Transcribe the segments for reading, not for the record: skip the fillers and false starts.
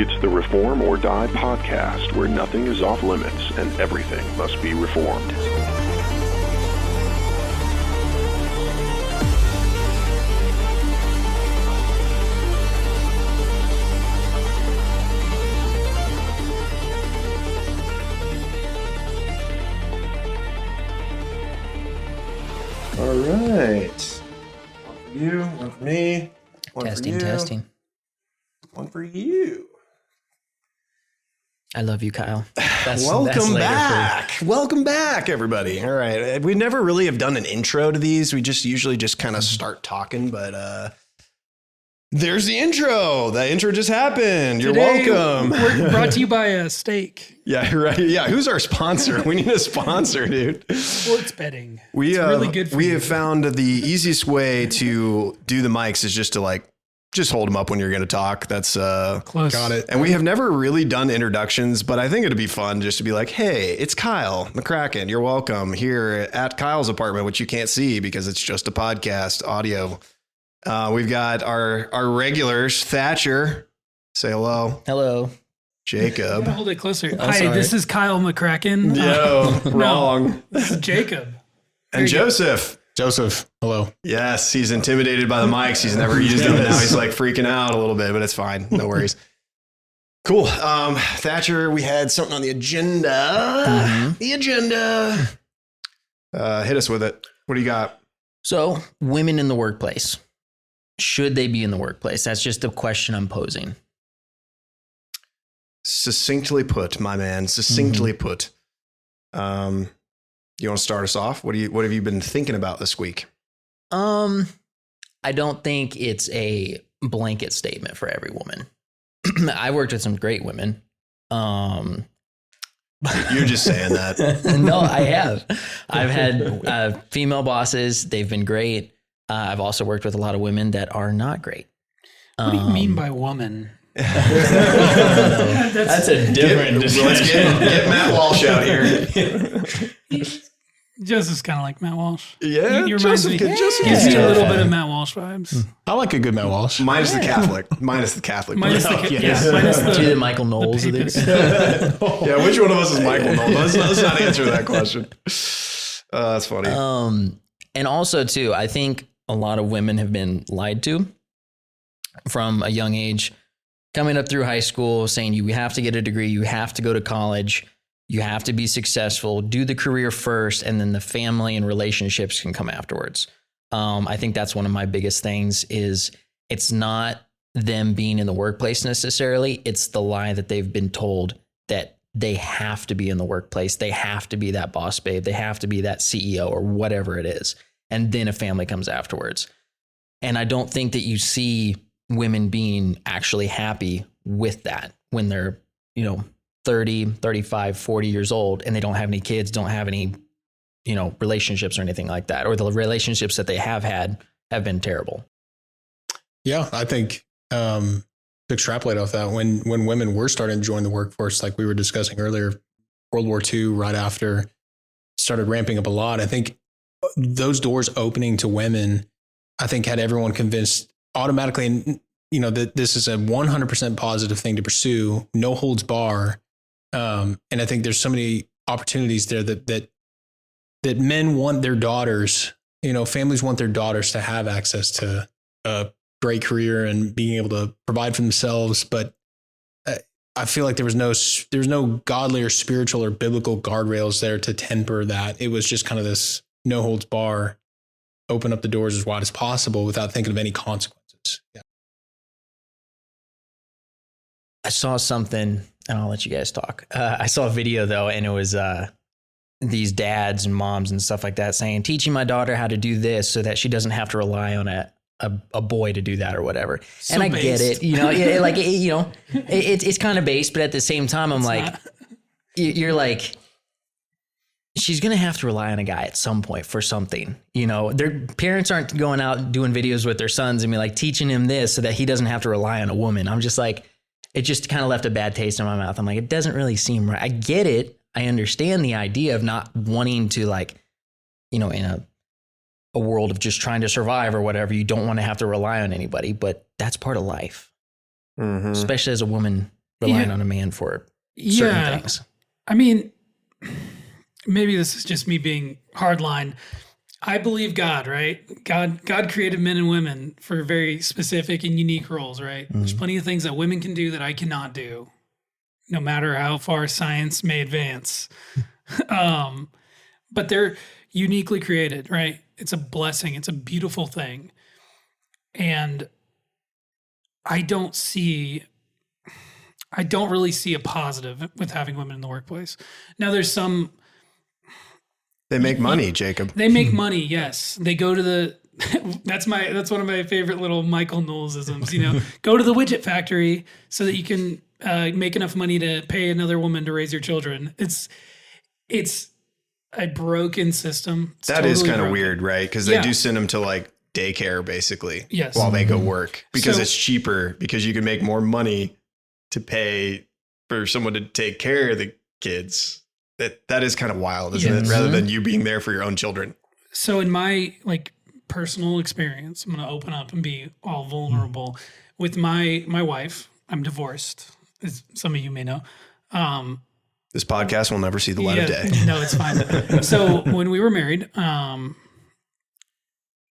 It's the Reform or Die podcast, where nothing is off limits and everything must be reformed. All right. One for you, one for me, one Testing, for you, testing. one for you. I love you, Kyle. That's Welcome later back. Welcome back, everybody. All right. We never really have done an intro to these. We just usually just kind of start talking, but there's the intro. The intro just happened. You're Today, welcome. We're brought to you by a steak. Yeah, right. Yeah, who's our sponsor? We need a sponsor, dude. Sports betting. We It's really good for we you. have found the easiest way to do the mics is just to just hold them up when you're going to talk. That's Close. Got it. And we have never really done introductions, but I think it'd be fun just to be like, hey, it's Kyle McCracken. You're welcome here at Kyle's apartment, which you can't see because it's just a podcast audio. We've got our regulars, Thatcher. Say hello. Hello. Jacob. Hold it closer. Hi, sorry. this is Kyle McCracken. Yo, wrong. This is Jacob. And Joseph. Joseph, hello. Yes, he's intimidated by the mics. He's never used them. And now he's like freaking out a little bit, but it's fine. No worries. Cool. Thatcher, we had something on the agenda. The agenda. Hit us with it. What do you got? So, women in the workplace. Should they be in the workplace? That's just a question I'm posing. Succinctly put, my man. Succinctly put. You want to start us off? What have you been thinking about this week? I don't think it's a blanket statement for every woman. I worked with some great women. You're just saying that. No, I have. I've had female bosses. They've been great. I've also worked with a lot of women that are not great. What do you mean by woman? That's a different Let's get Matt Walsh out here. Joseph's kind of like Matt Walsh. Yeah, He reminds me. Joseph Gives me a little Yeah. bit of Matt Walsh vibes. I like a good Matt Walsh. Minus the Catholic. Minus the Catholic. Minus the yes. minus To the the Michael Knowles of this. Yeah, which one of us is Michael Knowles? Let's not answer that question. That's funny. And also too, I think a lot of women have been lied to from a young age, coming up through high school, saying you have to get a degree, you have to go to college, you have to be successful, do the career first, and then the family and relationships can come afterwards. I think that's one of my biggest things is it's not them being in the workplace necessarily. It's the lie that they've been told that they have to be in the workplace. They have to be that boss babe. They have to be that CEO or whatever it is. And then a family comes afterwards. And I don't think that you see women being actually happy with that when they're, 30, 35, 40 years old and they don't have any kids, don't have any, relationships or anything like that. Or the relationships that they have had have been terrible. Yeah, I think to extrapolate off that, when women were starting to join the workforce, like we were discussing earlier, World War II, right after, started ramping up a lot. I think those doors opening to women, I think had everyone convinced automatically, that this is a 100% positive thing to pursue, no holds bar. And I think there's so many opportunities there that men want their daughters, families want their daughters to have access to a great career and being able to provide for themselves. But I feel like there was no godly or spiritual or biblical guardrails there to temper that. It was just kind of this no holds bar, open up the doors as wide as possible without thinking of any consequences. Yeah. I saw something, and I'll let you guys talk. I saw a video though, and it was these dads and moms and stuff like that saying, teaching my daughter how to do this so that she doesn't have to rely on a boy to do that or whatever. So and I based. get it, it's kind of based, but at the same time, I'm like, you're like, she's going to have to rely on a guy at some point for something. Their parents aren't going out doing videos with their sons and be like teaching him this so that he doesn't have to rely on a woman. I'm just like, it just kind of left a bad taste in my mouth. I'm like, it doesn't really seem right. I get it. I understand the idea of not wanting to in a world of just trying to survive or whatever, you don't want to have to rely on anybody, but that's part of life, especially as a woman relying on a man for certain things. I mean, maybe this is just me being hardline. I believe God, right? God created men and women for very specific and unique roles, right? There's plenty of things that women can do that I cannot do, no matter how far science may advance. But they're uniquely created, right? It's a blessing. It's a beautiful thing. And I don't really see a positive with having women in the workplace. Now there's some. They make money, Jacob. They make money. Yes. They go to that's one of my favorite little Michael Knowles-isms, go to the widget factory so that you can make enough money to pay another woman to raise your children. It's a broken system. That is kind of weird, right? Because they do send them to like daycare basically while they go work because it's cheaper because you can make more money to pay for someone to take care of the kids. That is kind of wild, isn't it? Rather than you being there for your own children. So in my personal experience, I'm going to open up and be all vulnerable with my wife. I'm divorced, as some of you may know. This podcast will never see the light of day. No, it's fine. So when we were married,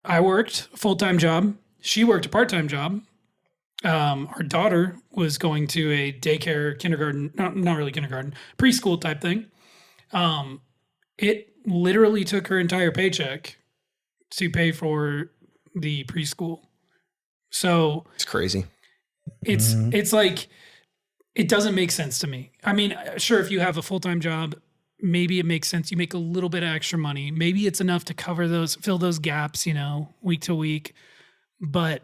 I worked a full-time job. She worked a part-time job. Our daughter was going to a daycare, kindergarten, not really kindergarten, preschool type thing. It literally took her entire paycheck to pay for the preschool. So it's crazy. It's like, it doesn't make sense to me. I mean, sure, if you have a full-time job, maybe it makes sense. You make a little bit of extra money. Maybe it's enough to fill those gaps, week to week. But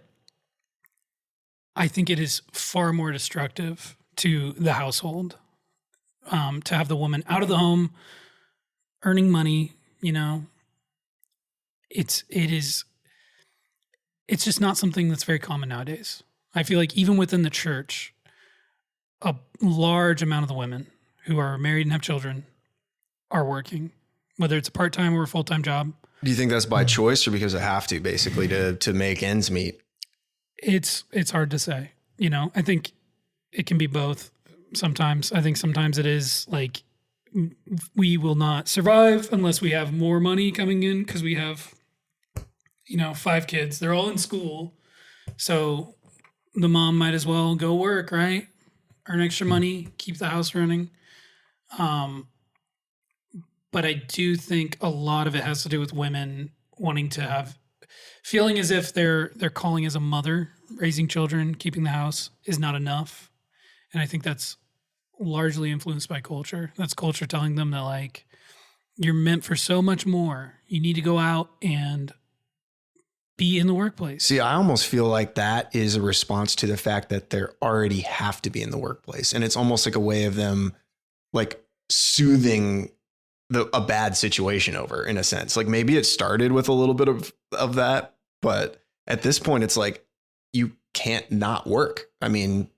I think it is far more destructive to the household to have the woman out of the home, earning money. It's just not something that's very common nowadays. I feel like even within the church, a large amount of the women who are married and have children are working, whether it's a part-time or a full-time job. Do you think that's by choice or because they have to, basically, to make ends meet? It's hard to say. I think it can be both sometimes. I think sometimes it is like we will not survive unless we have more money coming in because we have, 5 kids. They're all in school. So the mom might as well go work, right? Earn extra money, keep the house running. But I do think a lot of it has to do with women wanting to feeling as if their calling as a mother, raising children, keeping the house is not enough. And I think that's largely influenced by culture. That's culture telling them that you're meant for so much more. You need to go out and be in the workplace. See, I almost feel like that is a response to the fact that they already have to be in the workplace. And it's almost like a way of them soothing a bad situation over, in a sense. Maybe it started with a little bit of that, but at this point it's you can't not work. I mean,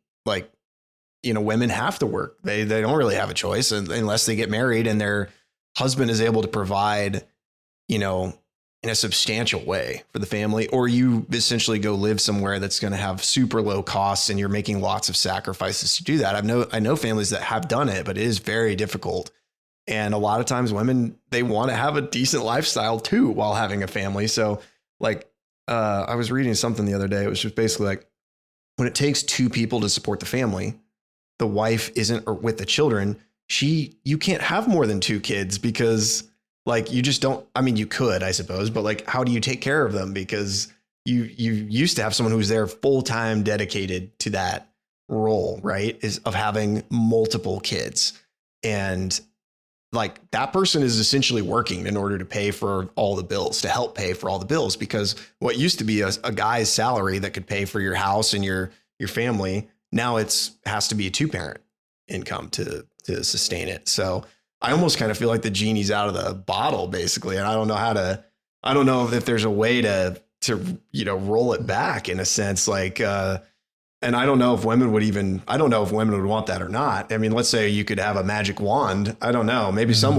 women have to work. They don't really have a choice unless they get married and their husband is able to provide, in a substantial way for the family, or you essentially go live somewhere that's going to have super low costs and you're making lots of sacrifices to do that. I know families that have done it, but it is very difficult. And a lot of times women, they want to have a decent lifestyle too while having a family. So I was reading something the other day. It was just basically when it takes 2 people to support the family, the wife isn't, or with the children, you can't have more than 2 kids because you just don't. I mean, you could, I suppose, but how do you take care of them? Because you used to have someone who's there full time dedicated to that role, right? Is of having multiple kids. And that person is essentially working in order to pay for all the bills, to help pay for all the bills, because what used to be a guy's salary that could pay for your house and your family, now has to be a 2-parent income to sustain it. So I almost kind of feel like the genie's out of the bottle, basically. And I don't know if there's a way to roll it back in a sense, and I don't know if women would want that or not. I mean, let's say you could have a magic wand. I don't know. Maybe some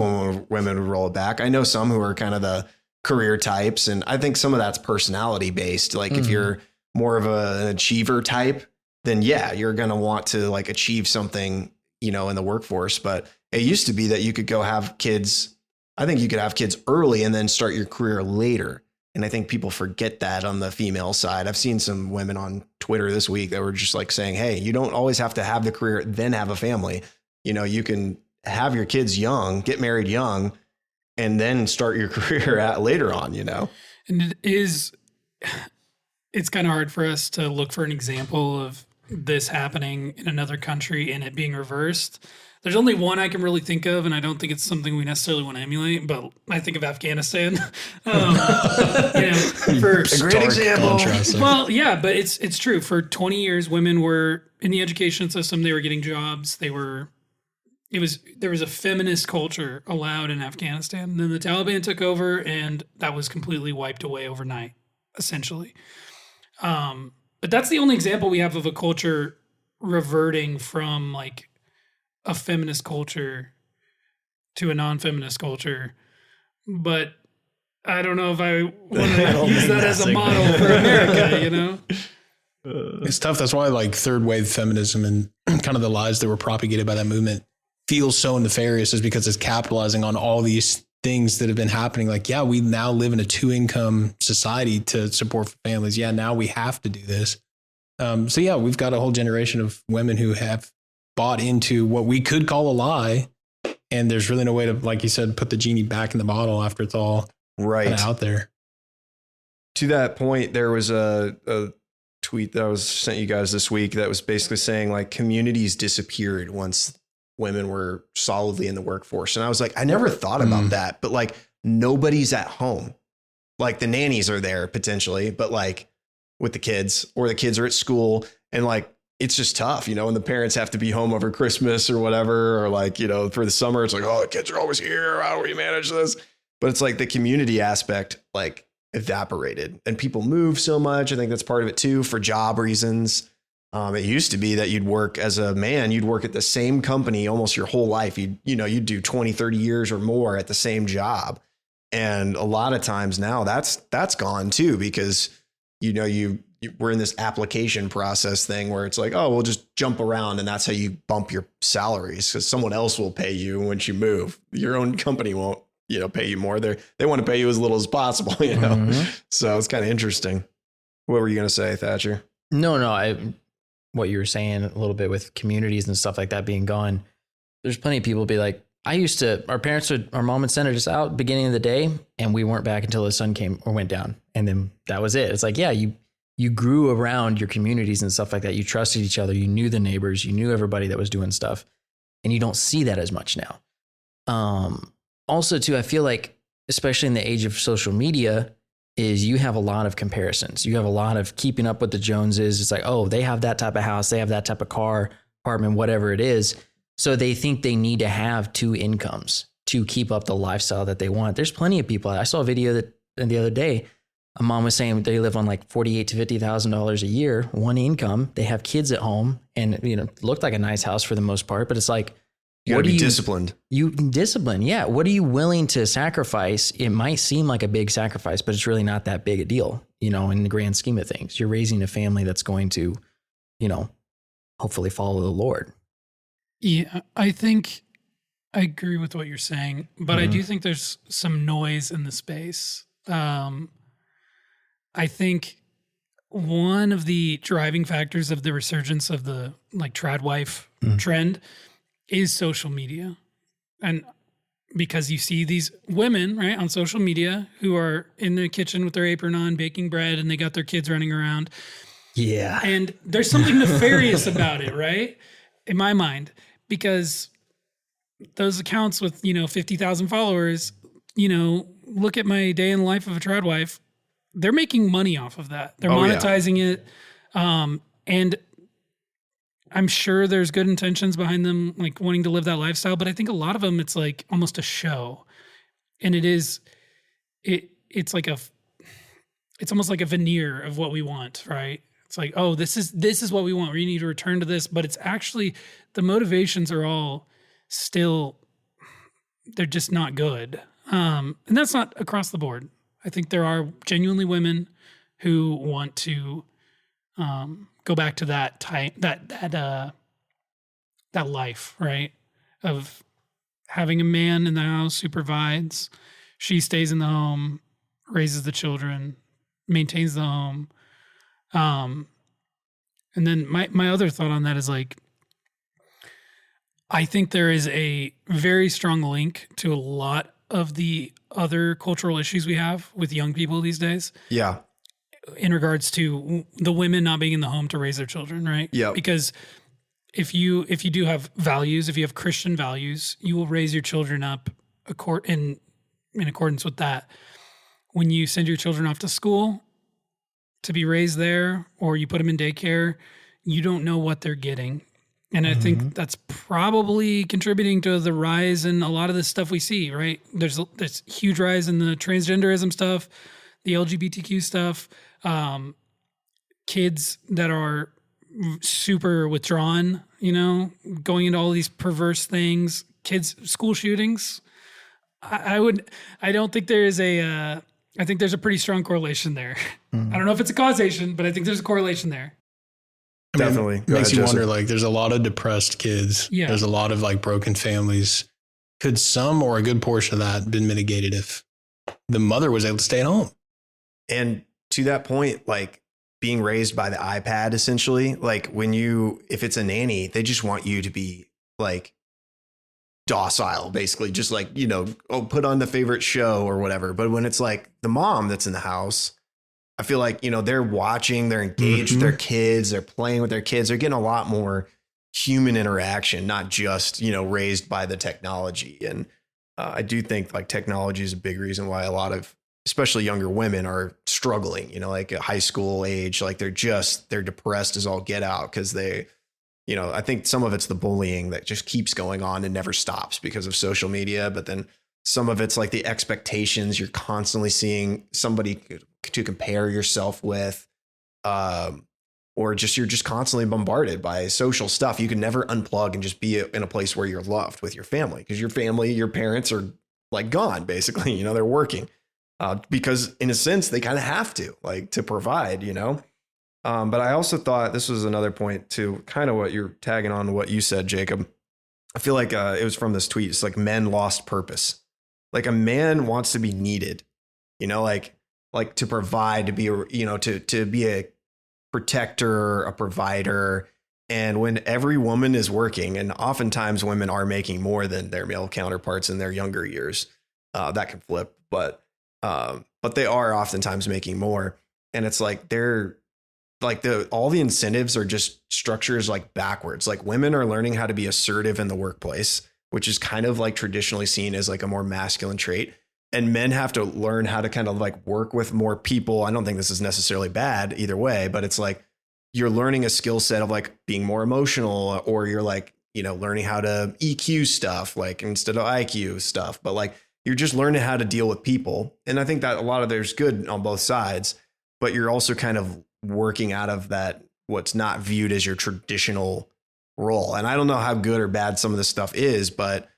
women would roll it back. I know some who are kind of the career types. And I think some of that's personality based. If you're more of an achiever type, then yeah, you're going to want to like achieve something, you know, in the workforce. But it used to be that you could go have kids. I think you could have kids early and then start your career later. And I think people forget that on the female side. I've seen some women on Twitter this week that were just like saying, hey, you don't always have to have the career, then have a family. You know, you can have your kids young, get married young, and then start your career at later on, you know? And it's kind of hard for us to look for an example of this happening in another country and it being reversed. There's only one I can really think of, and I don't think it's something we necessarily want to emulate, but I think of Afghanistan. For a great example. Well, yeah, but it's true. For 20 years, women were in the education system. They were getting jobs. There was a feminist culture allowed in Afghanistan. And then the Taliban took over, and that was completely wiped away overnight, essentially. But that's the only example we have of a culture reverting from like a feminist culture to a non-feminist culture. But I don't know if I want to use that as a model for America, you know? It's tough. That's why like third wave feminism and kind of the lies that were propagated by that movement feels so nefarious, is because it's capitalizing on all these things that have been happening. Like, yeah, we now live in a 2-income society to support families. Yeah, now we have to do this. So yeah, we've got a whole generation of women who have bought into what we could call a lie. And there's really no way to, like you said, put the genie back in the bottle after it's all right out there. To that point, there was a tweet that I was sent you guys this week that was basically saying like communities disappeared once women were solidly in the workforce. And I was like, I never thought about that, but like nobody's at home. Like the nannies are there potentially, but like with the kids, or the kids are at school, and like, it's just tough, you know, and the parents have to be home over Christmas or whatever, or like, you know, for the summer, it's like, oh, the kids are always here. How do we manage this? But it's like the community aspect, like evaporated, and people move so much. I think that's part of it too, for job reasons. It used to be that you'd work as a man, you'd work at the same company almost your whole life. You'd do 20, 30 years or more at the same job. And a lot of times now that's gone too, because, you know, we're in this application process thing where it's like, oh, we'll just jump around, and that's how you bump your salaries, because someone else will pay you once you move. Your own company won't, you know, pay you more. They want to pay you as little as possible, you know? Mm-hmm. So it's kind of interesting. What were you going to say, Thatcher? No, what you were saying a little bit with communities and stuff like that being gone. There's plenty of people be like, our mom would send us out beginning of the day, and we weren't back until the sun came or went down. And then that was it. It's like, yeah, you grew around your communities and stuff like that. You trusted each other. You knew the neighbors. You knew everybody that was doing stuff. And you don't see that as much now. Also, too, I feel like, especially in the age of social media, is you have a lot of comparisons. You have a lot of keeping up with the Joneses. It's like, oh, they have that type of house. They have that type of car, apartment, whatever it is. So they think they need to have 2 incomes to keep up the lifestyle that they want. There's plenty of people. I saw a video that the other day, a mom was saying they live on like $48,000 to $50,000 a year, 1 income. They have kids at home, and you know, looked like a nice house for the most part. But it's like, you gotta be disciplined. You discipline, yeah. What are you willing to sacrifice? It might seem like a big sacrifice, but it's really not that big a deal, you know, in the grand scheme of things. You're raising a family that's going to, you know, hopefully follow the Lord. Yeah, I think I agree with what you're saying, but I do think there's some noise in the space. I think one of the driving factors of the resurgence of the like trad wife trend is social media. And because you see these women, right, on social media who are in the kitchen with their apron on, baking bread, and they got their kids running around. Yeah. And there's something nefarious about it, right? In my mind, because those accounts with, 50,000 followers, look at my day in the life of a trad wife. They're making money off of that. They're monetizing it. And I'm sure there's good intentions behind them, like wanting to live that lifestyle. But I think a lot of them, it's like almost a show. And it's almost like a veneer of what we want, right? It's like, oh, this is what we want. We need to return to this. But it's actually, the motivations are all still, they're just not good. And that's not across the board. I think there are genuinely women who want to go back to that that life, right? Of having a man in the house who provides, she stays in the home, raises the children, maintains the home. And then my other thought on that is like, I think there is a very strong link to a lot of the other cultural issues we have with young people these days. Yeah. In regards to the women not being in the home to raise their children, right? Yeah. Because if you do have values, if you have Christian values, you will raise your children up in accordance with that. When you send your children off to school to be raised there, or you put them in daycare, you don't know what they're getting. And I think that's probably contributing to the rise in a lot of the stuff we see, right? There's this huge rise in the transgenderism stuff, the LGBTQ stuff, kids that are super withdrawn, going into all these perverse things, kids, school shootings. I don't think there is I think there's a pretty strong correlation there. I don't know if it's a causation, but I think there's a correlation there. Definitely. It makes you wonder, like, there's a lot of depressed kids. Yeah. There's a lot of like broken families. Could some or a good portion of that been mitigated if the mother was able to stay at home? And to that point, like being raised by the iPad, essentially, like if it's a nanny, they just want you to be like docile, basically, just like, put on the favorite show or whatever. But when it's like the mom that's in the house, I feel like, they're watching, they're engaged with their kids, they're playing with their kids, they're getting a lot more human interaction, not just, raised by the technology. And I do think like technology is a big reason why a lot of, especially younger women, are struggling, like at high school age, like they're depressed as all get out because they, I think some of it's the bullying that just keeps going on and never stops because of social media. But then some of it's like the expectations you're constantly seeing somebody to compare yourself with, or you're just constantly bombarded by social stuff. You can never unplug and just be in a place where you're loved with your family, because your parents are like gone, basically, they're working, because in a sense they kind of have to, like, to provide, but I also thought this was another point to kind of what you're tagging on what you said, Jacob. I feel like it was from this tweet. It's like men lost purpose. Like a man wants to be needed, like to provide, to be, to be a protector, a provider. And when every woman is working, and oftentimes women are making more than their male counterparts in their younger years, that can flip, but they are oftentimes making more. And it's like they're like all the incentives are just structures like backwards. Like women are learning how to be assertive in the workplace, which is kind of like traditionally seen as like a more masculine trait. And men have to learn how to kind of like work with more people. I don't think this is necessarily bad either way, but it's like you're learning a skill set of like being more emotional, or you're like, learning how to EQ stuff, like instead of IQ stuff, but like you're just learning how to deal with people. And I think that a lot of there's good on both sides, but you're also kind of working out of that, what's not viewed as your traditional role. And I don't know how good or bad some of this stuff is, but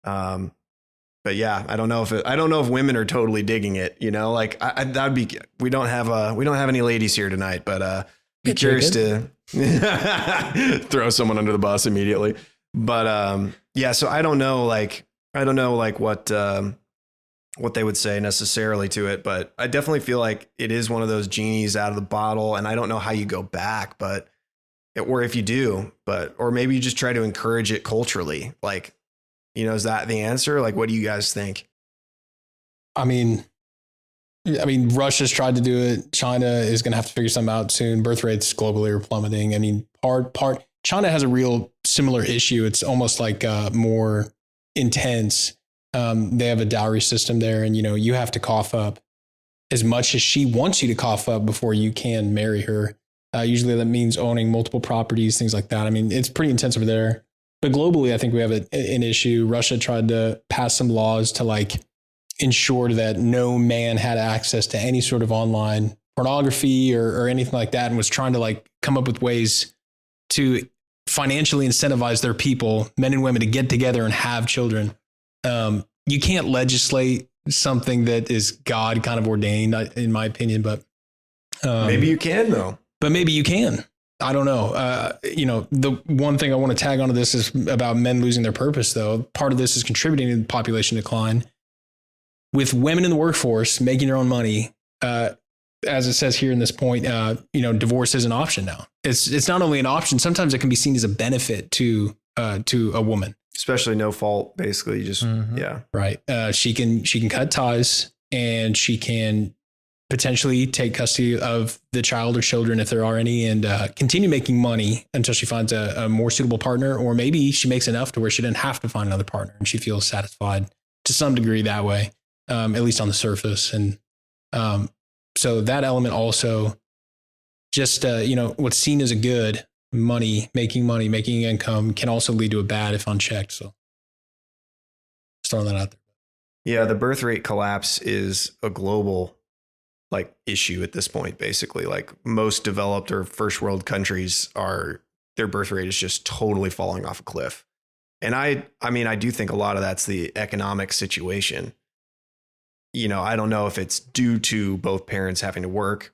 yeah, I don't know if women are totally digging it, like that'd be, we don't have any ladies here tonight, but be curious to throw someone under the bus immediately. But yeah, so I don't know what they would say necessarily to it, but I definitely feel like it is one of those genies out of the bottle, and I don't know how you go back, or if you do, or maybe you just try to encourage it culturally. Like, is that the answer? Like, what do you guys think? I mean, Russia's tried to do it. China is going to have to figure something out soon. Birth rates globally are plummeting. I mean, China has a real similar issue. It's almost like more intense. They have a dowry system there, and you have to cough up as much as she wants you to cough up before you can marry her. Usually that means owning multiple properties, things like that. I mean, it's pretty intense over there. But globally, I think we have an issue. Russia tried to pass some laws to like ensure that no man had access to any sort of online pornography or anything like that, and was trying to like come up with ways to financially incentivize their people, men and women, to get together and have children. You can't legislate something that is God kind of ordained, in my opinion, but maybe you can though. but maybe you can. I don't know. The one thing I want to tag onto this is about men losing their purpose, though. Part of this is contributing to the population decline. With women in the workforce making their own money, as it says here in this point, divorce is an option now. It's not only an option. Sometimes it can be seen as a benefit to a woman. Especially no fault, basically. Just, yeah. Right. She can cut ties, and she can potentially take custody of the child or children if there are any, and continue making money until she finds a more suitable partner, or maybe she makes enough to where she didn't have to find another partner and she feels satisfied to some degree that way, at least on the surface. And so that element also just, what's seen as a good making income can also lead to a bad if unchecked. So just throwing that out there. Yeah. The birth rate collapse is a global issue at this point. Basically, like most developed or first world countries their birth rate is just totally falling off a cliff. And I do think a lot of that's the economic situation. I don't know if it's due to both parents having to work,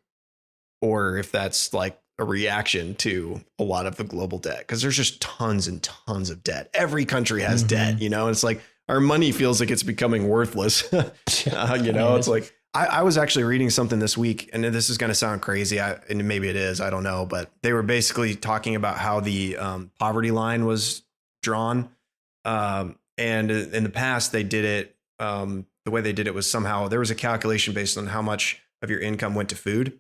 or if that's like a reaction to a lot of the global debt, because there's just tons and tons of debt. Every country has debt, and it's like our money feels like it's becoming worthless. It's like, I was actually reading something this week, and this is going to sound crazy, and maybe it is, I don't know, but they were basically talking about how the poverty line was drawn. And in the past, they did it, the way they did it was somehow there was a calculation based on how much of your income went to food.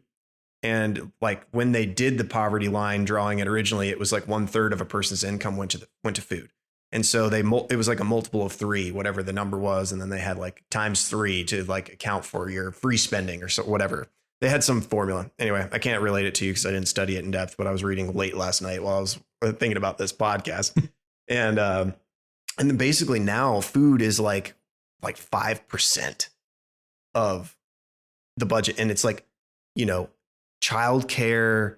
And like when they did the poverty line drawing it originally, it was like 1/3 of a person's income went to food. And so it was like a multiple of 3, whatever the number was. And then they had like times 3 to like account for your free spending or so, whatever. They had some formula. Anyway, I can't relate it to you because I didn't study it in depth, but I was reading late last night while I was thinking about this podcast. And then basically now food is like 5% of the budget. And it's like, childcare,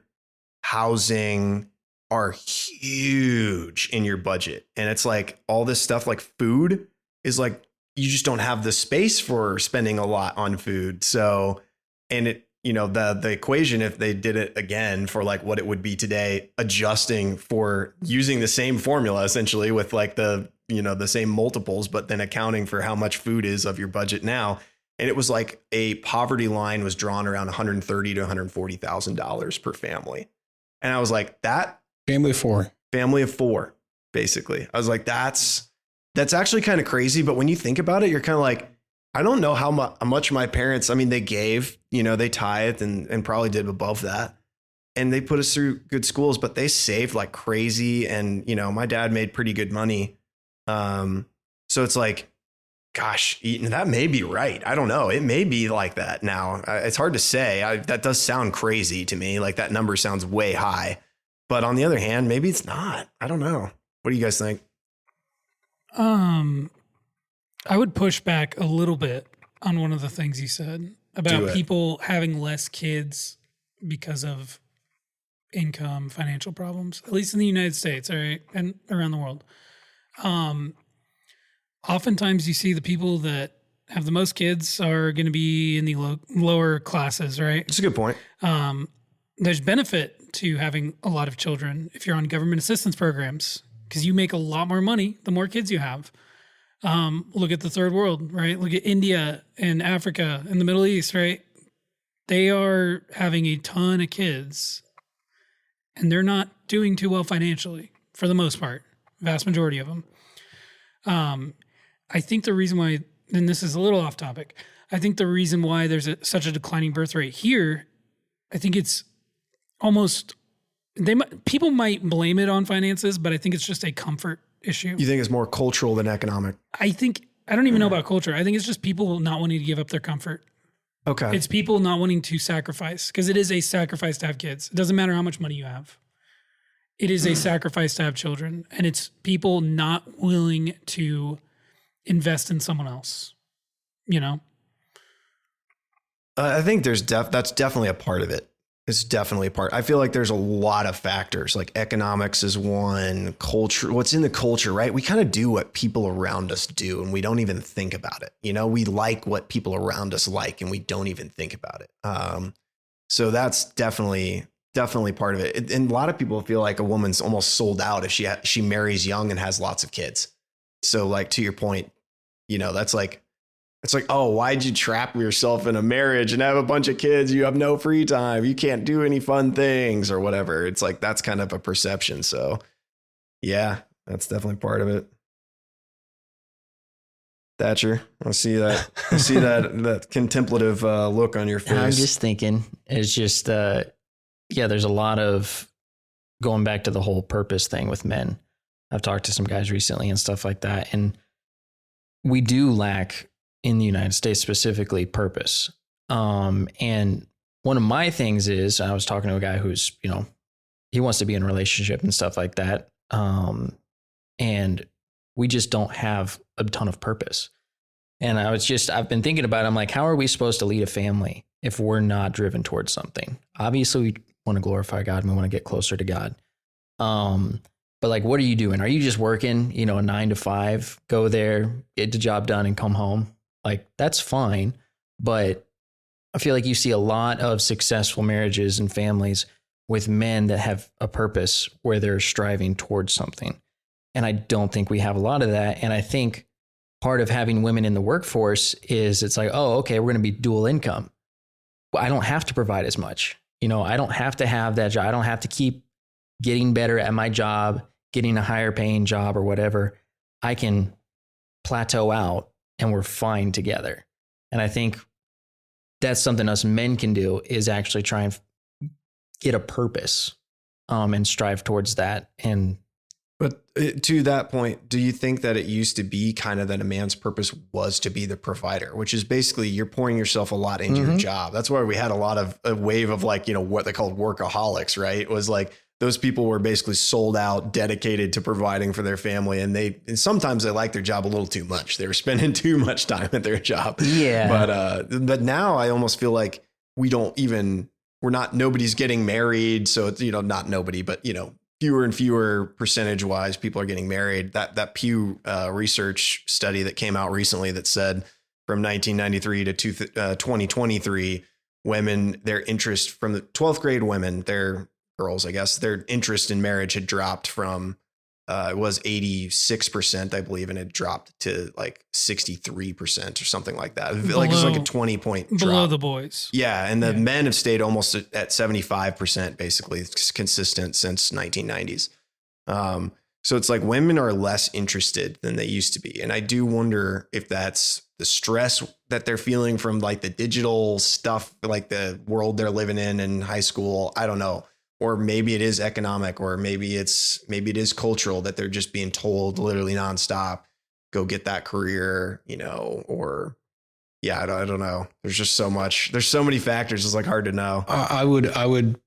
housing are huge in your budget. And it's like all this stuff like food is like, you just don't have the space for spending a lot on food. So, and it, the equation, if they did it again for like what it would be today, adjusting for using the same formula essentially with like the same multiples, but then accounting for how much food is of your budget now. And it was like a poverty line was drawn around $130,000 to $140,000 per family. And I was like, that family of 4, basically. I was like, that's actually kind of crazy. But when you think about it, you're kind of like, I don't know how much my parents, they gave, they tithed and probably did above that. And they put us through good schools, but they saved like crazy. And, my dad made pretty good money. So it's like, gosh, that may be right. I don't know. It may be like that now. It's hard to say. That does sound crazy to me. Like that number sounds way high. But on the other hand, maybe it's not. I don't know. What do you guys think? I would push back a little bit on one of the things you said about people having less kids because of income, financial problems, at least in the United States, all right, and around the world. Oftentimes you see the people that have the most kids are going to be in the lower classes, right? That's a good point. There's benefit to having a lot of children if you're on government assistance programs, because you make a lot more money the more kids you have. Look at the third world, right? Look at India and Africa and the Middle East, right? They are having a ton of kids and they're not doing too well financially for the most part, vast majority of them. I think the reason why, and this is a little off topic, I think the reason why there's such a declining birth rate here, I think it's almost, people might blame it on finances, but I think it's just a comfort issue. You think it's more cultural than economic? I don't even know about culture. I think it's just people not wanting to give up their comfort. Okay. It's people not wanting to sacrifice, because it is a sacrifice to have kids. It doesn't matter how much money you have. It is a sacrifice to have children, and it's people not willing to invest in someone else, I think that's definitely a part of it. It's definitely a part. I feel like there's a lot of factors, like economics is one, culture, what's in the culture, right? We kind of do what people around us do and we don't even think about it. We like what people around us like and we don't even think about it. So that's definitely definitely part of it. And a lot of people feel like a woman's almost sold out if she marries young and has lots of kids. So like, to your point, you know, that's like, it's like, oh, why'd you trap yourself in a marriage and have a bunch of kids? You have no free time. You can't do any fun things or whatever. It's like, that's kind of a perception. So yeah, that's definitely part of it. Thatcher, I see that. I see that contemplative look on your face. I'm just thinking, it's just, yeah, there's a lot of going back to the whole purpose thing with men. I've talked to some guys recently and stuff like that. And we do lack in the United States specifically purpose. And one of my things is, I was talking to a guy who's, you know, he wants to be in a relationship and stuff like that. And we just don't have a ton of purpose. And I've been thinking about it. I'm like, how are we supposed to lead a family if we're not driven towards something? Obviously, we want to glorify God and we want to get closer to God. But like, what are you doing? Are you just working, you know, a 9 to 5, go there, get the job done and come home? Like, that's fine. But I feel like you see a lot of successful marriages and families with men that have a purpose where they're striving towards something. And I don't think we have a lot of that. And I think part of having women in the workforce is it's like, oh, okay, we're going to be dual income. Well, I don't have to provide as much. You know, I don't have to have that job. I don't have to keep getting better at my job, getting a higher paying job or whatever. I can plateau out and we're fine together. And I think that's something us men can do, is actually try and get a purpose and strive towards that. And but to that point, do you think that it used to be kind of that a man's purpose was to be the provider, which is basically you're pouring yourself a lot into your job? That's why we had a lot of a wave of like, you know, what they called workaholics, right? It was like those people were basically sold out, dedicated to providing for their family. And sometimes they liked their job a little too much. They were spending too much time at their job. Yeah. But now I almost feel like nobody's getting married. So it's, you know, not nobody, but, you know, fewer and fewer percentage wise, people are getting married. That Pew research study that came out recently that said from 1993 to 2023, women, their interest from the 12th grade women, their girls, I guess, their interest in marriage had dropped from, it was 86%, I believe, and it dropped to like 63% or something like that. Like it's like a 20-point drop. Below the boys. Yeah. And the men have stayed almost at 75%, basically. It's consistent since 1990s. So it's like women are less interested than they used to be. And I do wonder if that's the stress that they're feeling from like the digital stuff, like the world they're living in high school. I don't know. Or maybe it is economic, or maybe it is cultural, that they're just being told literally nonstop, go get that career, you know, or yeah, I don't know. There's just so much. There's so many factors. It's like hard to know. I would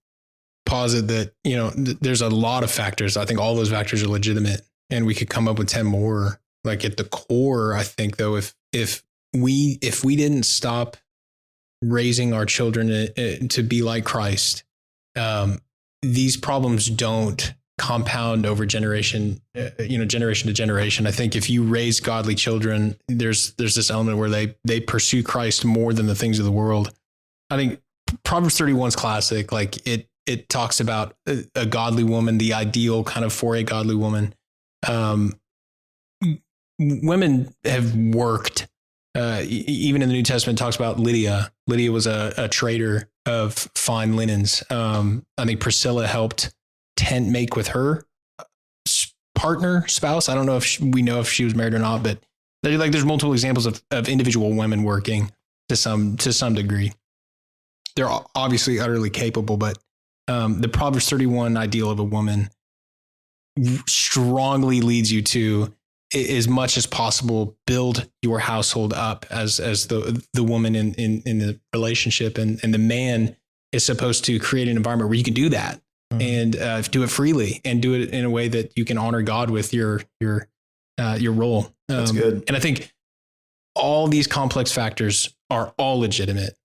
posit that, you know, there's a lot of factors. I think all those factors are legitimate, and we could come up with 10 more. Like at the core, I think though, if we didn't stop raising our children to be like Christ, these problems don't compound over generation to generation. I think if you raise godly children, there's this element where they pursue Christ more than the things of the world. I think Proverbs 31 is classic. Like it talks about a godly woman, the ideal kind of for a godly woman. Women have worked. Even in the New Testament, it talks about Lydia. Lydia was a trader of fine linens. I think Priscilla helped tent make with her spouse. I don't know if we know if she was married or not, but there's multiple examples of individual women working to some degree. They're obviously utterly capable, but the Proverbs 31 ideal of a woman strongly leads you to, as much as possible, build your household up as the woman in the relationship, and the man is supposed to create an environment where you can do that and do it freely and do it in a way that you can honor God with your role. That's good. And I think all these complex factors are all legitimate,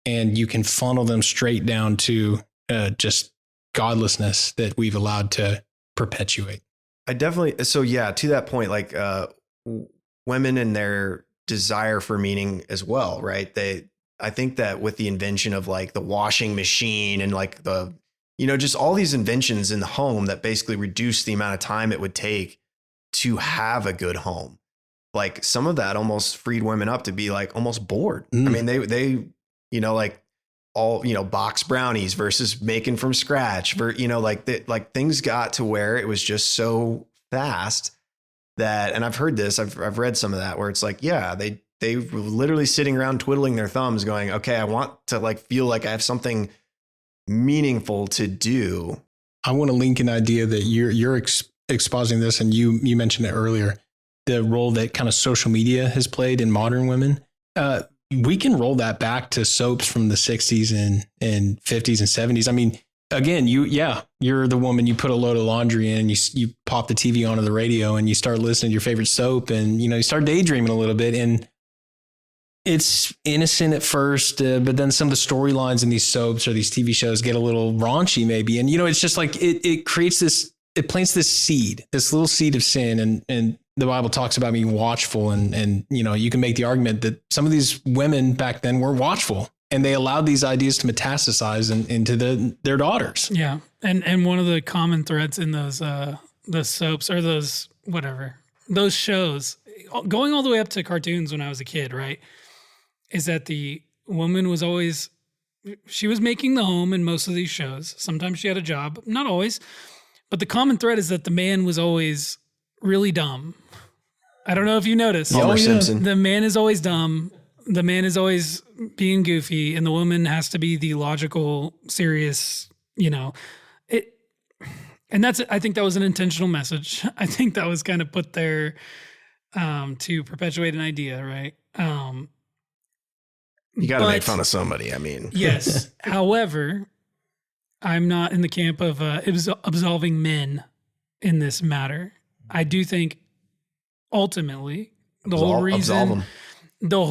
and you can funnel them straight down to just godlessness that we've allowed to perpetuate. I definitely, so yeah, to that point, like women and their desire for meaning as well, right? I think that with the invention of like the washing machine and like the just all these inventions in the home that basically reduce the amount of time it would take to have a good home. Like some of that almost freed women up to be like almost bored. I mean, they, like all, box brownies versus making from scratch like things got to where it was just so fast that, and I've heard this, I've read some of that where it's like, yeah, they were literally sitting around twiddling their thumbs going, okay, I want to like feel like I have something meaningful to do. I want to link an idea that you're exposing this, and you mentioned it earlier, the role that kind of social media has played in modern women. We can roll that back to soaps from the 60s and 50s and 70s. I mean, again, you're the woman, you put a load of laundry in, you pop the TV onto the radio and you start listening to your favorite soap, and, you start daydreaming a little bit, and it's innocent at first, but then some of the storylines in these soaps or these TV shows get a little raunchy maybe. And, it's just like, it creates this, it plants this seed, this little seed of sin. And the Bible talks about being watchful, and, you can make the argument that some of these women back then were watchful, and they allowed these ideas to metastasize into their daughters. Yeah. And one of the common threads in those, the soaps or those shows, going all the way up to cartoons when I was a kid, right, is that the woman was always, she was making the home in most of these shows. Sometimes she had a job, not always, but the common thread is that the man was always really dumb. I don't know if you noticed. Homer Simpson. The man is always dumb. The man is always being goofy, and the woman has to be the logical, serious, it. And I think that was an intentional message. I think that was kind of put there to perpetuate an idea, right? You got to make fun of somebody. I mean, yes. However, I'm not in the camp of absolving men in this matter. I do think ultimately the whole reason, no,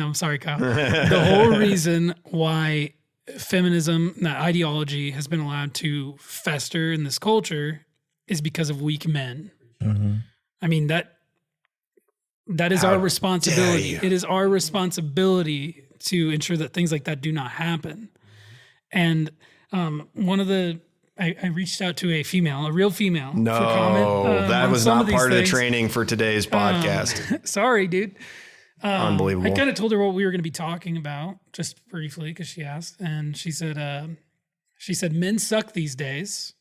I'm sorry, Kyle. The whole reason why feminism, that ideology, has been allowed to fester in this culture is because of weak men. Mm-hmm. I mean, that is our responsibility. It is our responsibility to ensure that things like that do not happen. And I reached out to a real female. No, for comment, that was not part of the training for today's podcast. Sorry, dude. Unbelievable. I kind of told her what we were going to be talking about just briefly because she asked, and she said, men suck these days.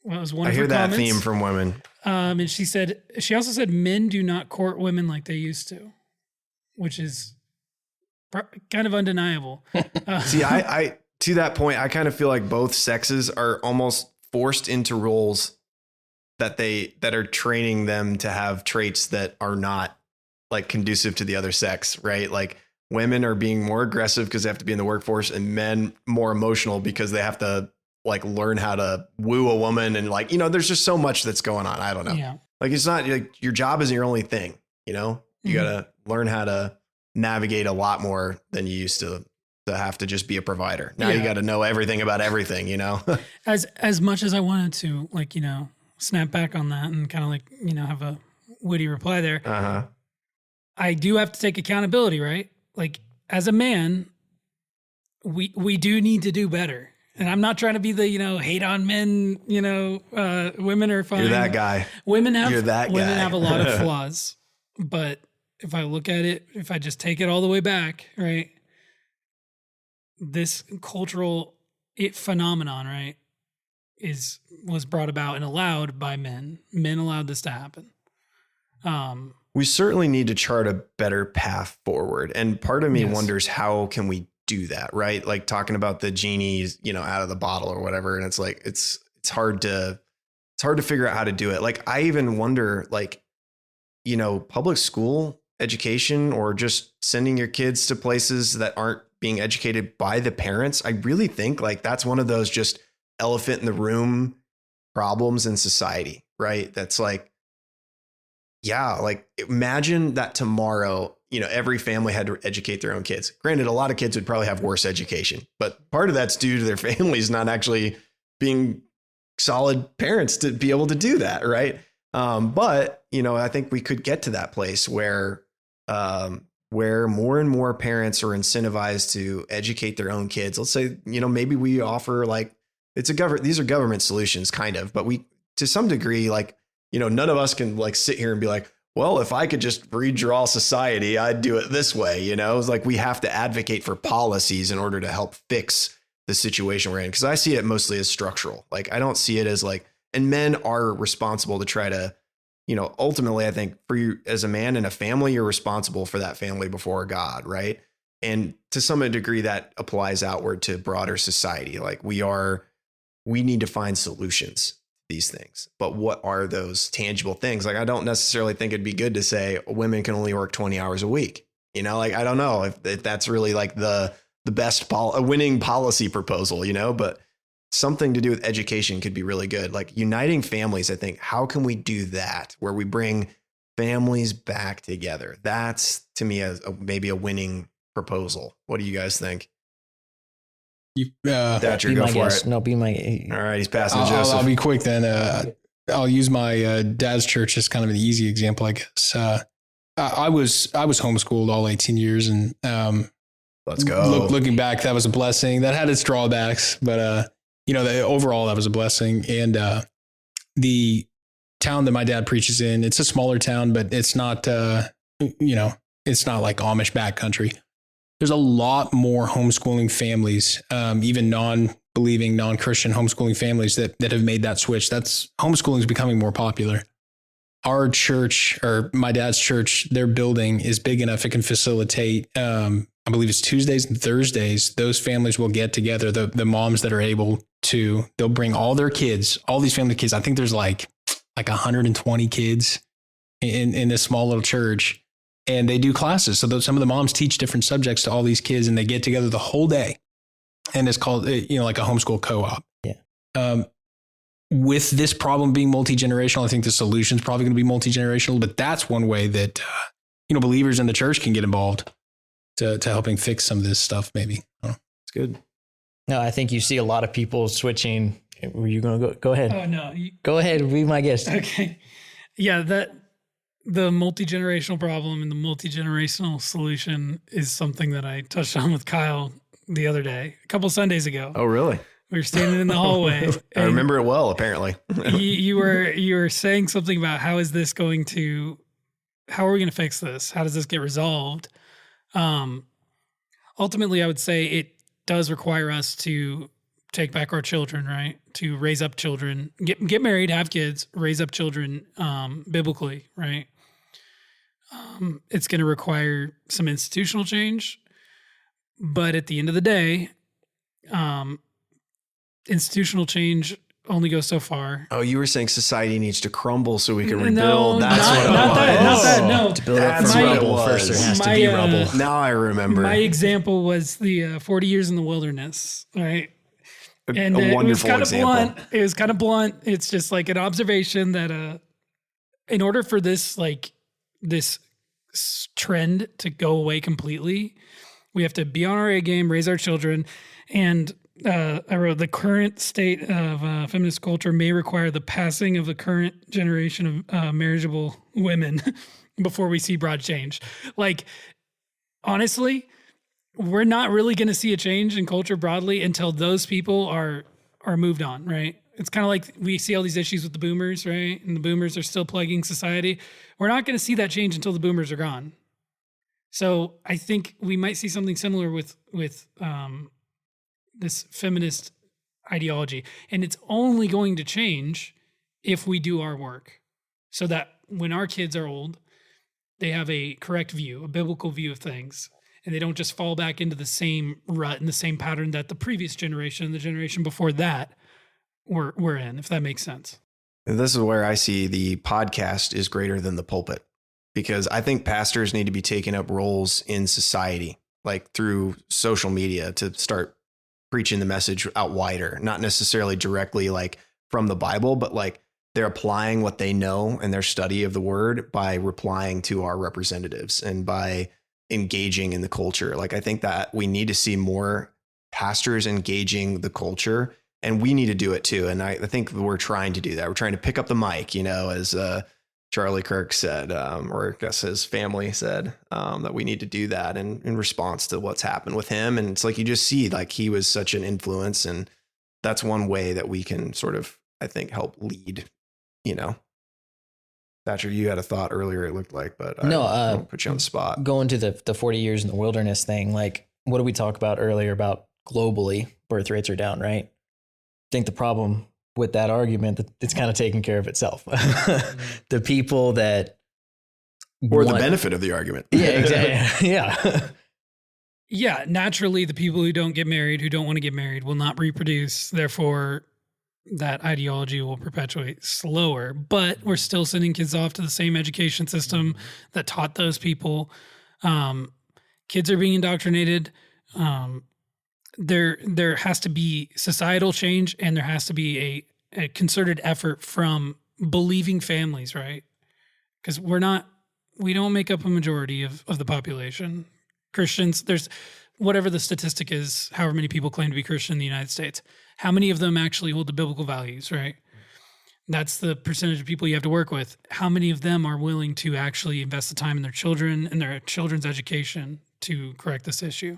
Well, it was one I of her hear that comments. theme from women. And she also said men do not court women like they used to, which is kind of undeniable. See, I to that point, I kind of feel like both sexes are almost forced into roles that are training them to have traits that are not like conducive to the other sex, right? Like women are being more aggressive because they have to be in the workforce, and men more emotional because they have to like learn how to woo a woman. And like, there's just so much that's going on. I don't know. Yeah. Like, it's not like your job isn't your only thing, you got to learn how to navigate a lot more than you used to have to just be a provider. Now you got to know everything about everything, As much as I wanted to, like, snap back on that and kind of like, have a witty reply there. Uh-huh. I do have to take accountability, right? Like, as a man, we do need to do better. And I'm not trying to be the, hate on men, women are fine. You're that guy. Women have a lot of flaws. But if I look at it, if I just take it all the way back, right? This cultural phenomenon, right, was brought about and allowed by men. Men allowed this to happen. We certainly need to chart a better path forward. And part of me wonders, how can we do that, right? Like talking about the genies, out of the bottle or whatever. And it's like, it's hard to figure out how to do it. Like, I even wonder, like, public school education or just sending your kids to places that aren't being educated by the parents. I really think like that's one of those just elephant in the room problems in society, right? That's like, like imagine that tomorrow, every family had to educate their own kids. Granted, a lot of kids would probably have worse education, but part of that's due to their families not actually being solid parents to be able to do that, right? But I think we could get to that place where more and more parents are incentivized to educate their own kids. Let's say, maybe we offer like these are government solutions kind of, but to some degree, like, you know, none of us can like sit here and be like, well, if I could just redraw society, I'd do it this way. You know, it's like we have to advocate for policies in order to help fix the situation we're in. Cause I see it mostly as structural. Like, I don't see it as like, and men are responsible to try to, you know, ultimately, I think for you as a man in a family, you're responsible for that family before God. Right. And to some degree that applies outward to broader society. Like we need to find solutions to these things, but what are those tangible things? Like, I don't necessarily think it'd be good to say women can only work 20 hours a week. You know, like, I don't know if that's really like the best a winning policy proposal, you know, but something to do with education could be really good. Like uniting families. I think, how can we do that where we bring families back together? That's to me maybe a winning proposal. What do you guys think? Thatcher, go for it. No, be my. All right, he's passing to Joseph. I'll be quick then. I'll use my dad's church as kind of an easy example, I guess. I was homeschooled all 18 years, and let's go. Looking back, that was a blessing. That had its drawbacks, but you know, overall that was a blessing. And the town that my dad preaches in, it's a smaller town, but it's not, you know, it's not like Amish backcountry. There's a lot more homeschooling families, even non-believing, non-Christian homeschooling families that have made that switch. Homeschooling is becoming more popular. Our church, or my dad's church, their building is big enough it can facilitate, I believe it's Tuesdays and Thursdays, those families will get together. The moms that are able to, they'll bring all their kids, all these family kids. I think there's like 120 kids in this small little church. And they do classes. So some of the moms teach different subjects to all these kids, and they get together the whole day. And it's called, you know, like a homeschool co-op. Yeah. With this problem being multi-generational, I think the solution is probably going to be multi-generational, but that's one way that, you know, believers in the church can get involved to helping fix some of this stuff, maybe. It's good. No, I think you see a lot of people switching. Were you going to go ahead? Oh, no. Go ahead. Be my guest. Okay. Yeah, the multi-generational problem and the multi-generational solution is something that I touched on with Kyle the other day, a couple Sundays ago. Oh, really? We were standing in the hallway. I remember it well, apparently. you were saying something about how are we going to fix this? How does this get resolved? Ultimately, I would say it does require us to take back our children, right? To raise up children, get married, have kids, raise up children biblically, right? It's going to require some institutional change, but at the end of the day, institutional change only goes so far. Oh, you were saying society needs to crumble so we can rebuild. No, That's not that. No, To build up from rubble, first there has to be rubble. Now I remember. My example was the 40 years in the wilderness, right? And a it was wonderful kind of example. blunt. It was kind of blunt. It's just like an observation that in order for this trend to go away completely, we have to be on our A game, raise our children. And I wrote, the current state of feminist culture may require the passing of the current generation of marriageable women before we see broad change. Like, honestly, we're not really going to see a change in culture broadly until those people are moved on, right? It's kind of like we see all these issues with the boomers, right? And the boomers are still plaguing society. We're not going to see that change until the boomers are gone. So I think we might see something similar with this feminist ideology. And it's only going to change if we do our work, so that when our kids are old, they have a correct view, a biblical view of things. And they don't just fall back into the same rut and the same pattern that the previous generation and the generation before that were in, if that makes sense. And this is where I see the podcast is greater than the pulpit, because I think pastors need to be taking up roles in society, like through social media, to start preaching the message out wider, not necessarily directly like from the Bible, but like they're applying what they know and their study of the word by replying to our representatives and by engaging in the culture. Like, I think that we need to see more pastors engaging the culture, and we need to do it too. And I think we're trying to do that. We're trying to pick up the mic, you know, as Charlie Kirk said, or I guess his family said, that we need to do that in response to what's happened with him. And it's like, you just see, like, he was such an influence, and that's one way that we can sort of, I think, help lead, Thatcher, you had a thought earlier, it looked like, but I don't put you on the spot. Going to the 40 years in the wilderness thing, like what did we talk about earlier about globally birth rates are down, right? I think the problem with that argument that it's kind of taking care of itself. The people that or the benefit of the argument. Yeah, exactly. Yeah. Yeah, naturally, the people who don't get married, who don't want to get married, will not reproduce. Therefore, that ideology will perpetuate slower. But we're still sending kids off to the same education system that taught those people. Kids are being indoctrinated. There has to be societal change, and there has to be a concerted effort from believing families, right? Because we don't make up a majority of the population. Christians, there's whatever the statistic is, however many people claim to be Christian in the United States, how many of them actually hold the biblical values, right? That's the percentage of people you have to work with. How many of them are willing to actually invest the time in their children and their children's education to correct this issue?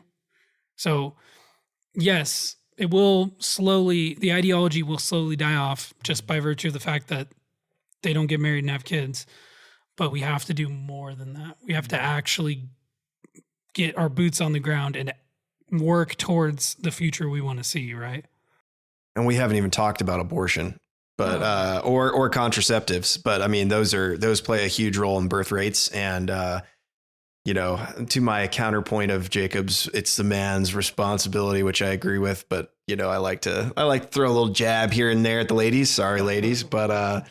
So, yes, the ideology will slowly die off just by virtue of the fact that they don't get married and have kids. But we have to do more than that. We have to actually get our boots on the ground and work towards the future we want to see, right? And we haven't even talked about abortion, but or contraceptives. But I mean, those play a huge role in birth rates. And to my counterpoint of Jacob's, it's the man's responsibility, which I agree with. But I like to throw a little jab here and there at the ladies. Sorry, ladies, but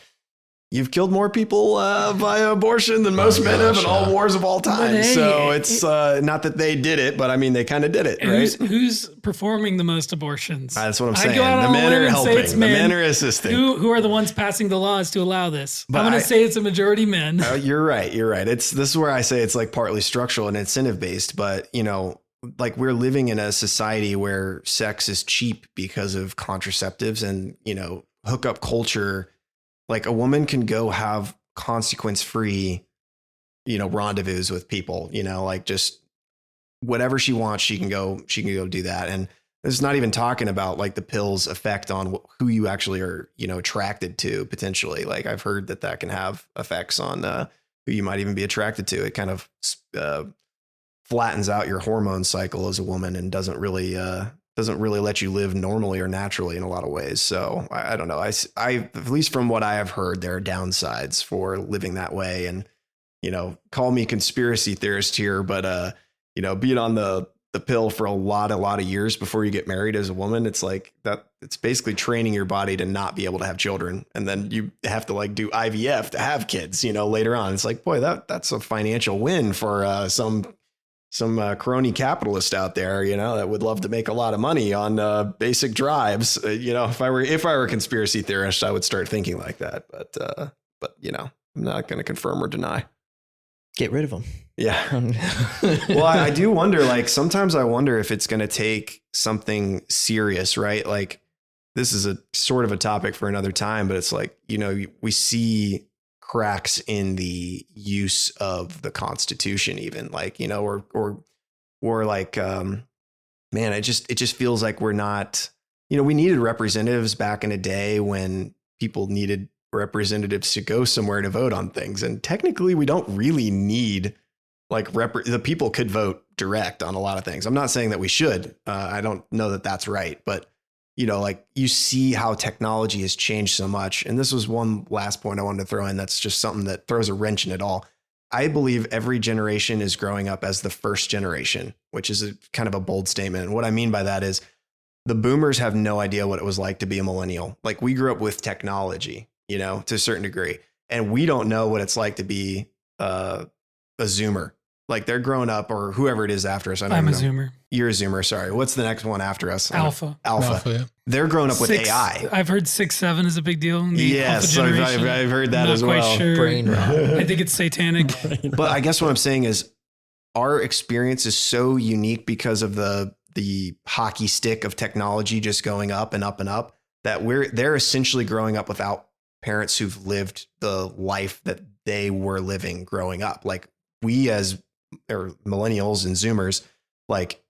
you've killed more people via abortion than most men have in all wars of all time. Hey, so it's not that they did it, but I mean, they kind of did it, right? Who's performing the most abortions? That's what I'm saying. I go out The on men a limb are and say helping. it's The men. men are assisting. Who are the ones passing the laws to allow this? But I'm going to say it's a majority men. You're right. This is where I say it's like partly structural and incentive based, but like we're living in a society where sex is cheap because of contraceptives and, hookup culture. Like a woman can go have consequence-free, rendezvous with people, like just whatever she wants, she can go do that. And it's not even talking about like the pill's effect on who you actually are, attracted to potentially. Like I've heard that can have effects on who you might even be attracted to. It kind of flattens out your hormone cycle as a woman and doesn't really let you live normally or naturally in a lot of ways. So I don't know. I at least from what I have heard, there are downsides for living that way. And, call me conspiracy theorist here, but, being on the pill for a lot of years before you get married as a woman, it's like that. It's basically training your body to not be able to have children. And then you have to like do IVF to have kids, later on. It's like, boy, that's a financial win for some crony capitalist out there, that would love to make a lot of money on basic drives. If I were a conspiracy theorist, I would start thinking like that. But I'm not going to confirm or deny. Get rid of them. Yeah. Well, I do wonder, like, sometimes I wonder if it's going to take something serious, right? Like this is a sort of a topic for another time, but it's like, we see cracks in the use of the Constitution, even like, or like, man, it just feels like we're not, we needed representatives back in a day when people needed representatives to go somewhere to vote on things. And technically we don't really need like the people could vote direct on a lot of things. I'm not saying that we should. I don't know that that's right, but like you see how technology has changed so much. And this was one last point I wanted to throw in. That's just something that throws a wrench in it all. I believe every generation is growing up as the first generation, which is kind of a bold statement. And what I mean by that is the boomers have no idea what it was like to be a millennial. Like we grew up with technology, to a certain degree, and we don't know what it's like to be a Zoomer. Like they're growing up, or whoever it is after us. I'm a Zoomer. You're a Zoomer. Sorry. What's the next one after us? Alpha. Yeah. They're growing up with AI. I've heard 6-7 is a big deal. In the Yes, Alpha I've generation. heard that Not as well. quite sure. Brain rot. I think it's satanic. But I guess what I'm saying is our experience is so unique because of the hockey stick of technology just going up and up and up that they're essentially growing up without parents who've lived the life that they were living growing up. Like we as millennials and Zoomers, like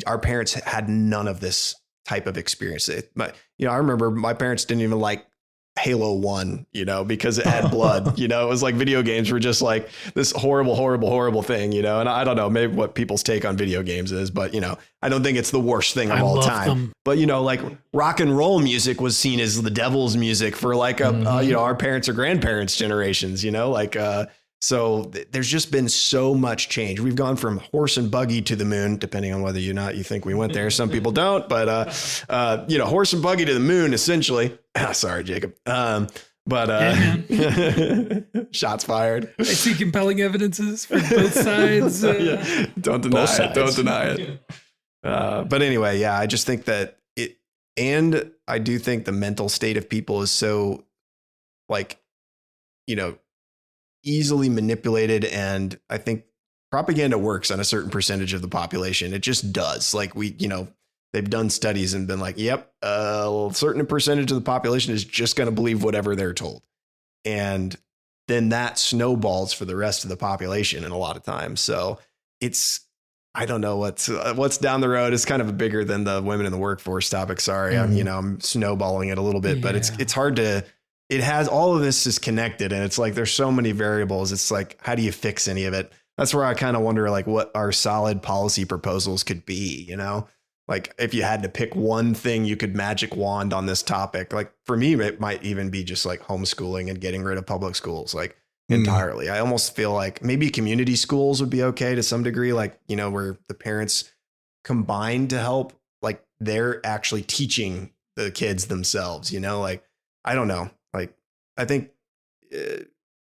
our parents had none of this type of experience. But, I remember my parents didn't even like Halo 1, because it had blood, it was like video games were just like this horrible thing, and I don't know, maybe what people's take on video games is, but, I don't think it's the worst thing of all time. Them. But, like rock and roll music was seen as the devil's music for like, our parents or grandparents' generations, so there's just been so much change. We've gone from horse and buggy to the moon, depending on whether you think we went there. Some people don't, but, horse and buggy to the moon, essentially. Sorry, Jacob. Shots fired. I see compelling evidences for both sides. Don't deny it. Don't deny it. But anyway, yeah, I just think that and I do think the mental state of people is so easily manipulated. And I think propaganda works on a certain percentage of the population. It just does. Like they've done studies and been like, yep, a certain percentage of the population is just going to believe whatever they're told. And then that snowballs for the rest of the population in a lot of times. So I don't know what's down the road. It's kind of bigger than the women in the workforce topic. Sorry. I'm snowballing it a little bit, but it's hard to, it has all of this is connected, and it's like, there's so many variables. It's like, how do you fix any of it? That's where I kind of wonder, like, what our solid policy proposals could be, like if you had to pick one thing you could magic wand on this topic. Like for me, it might even be just like homeschooling and getting rid of public schools, like entirely. I almost feel like maybe community schools would be okay to some degree, like, where the parents combine to help, like they're actually teaching the kids themselves, like, I don't know. Like, I think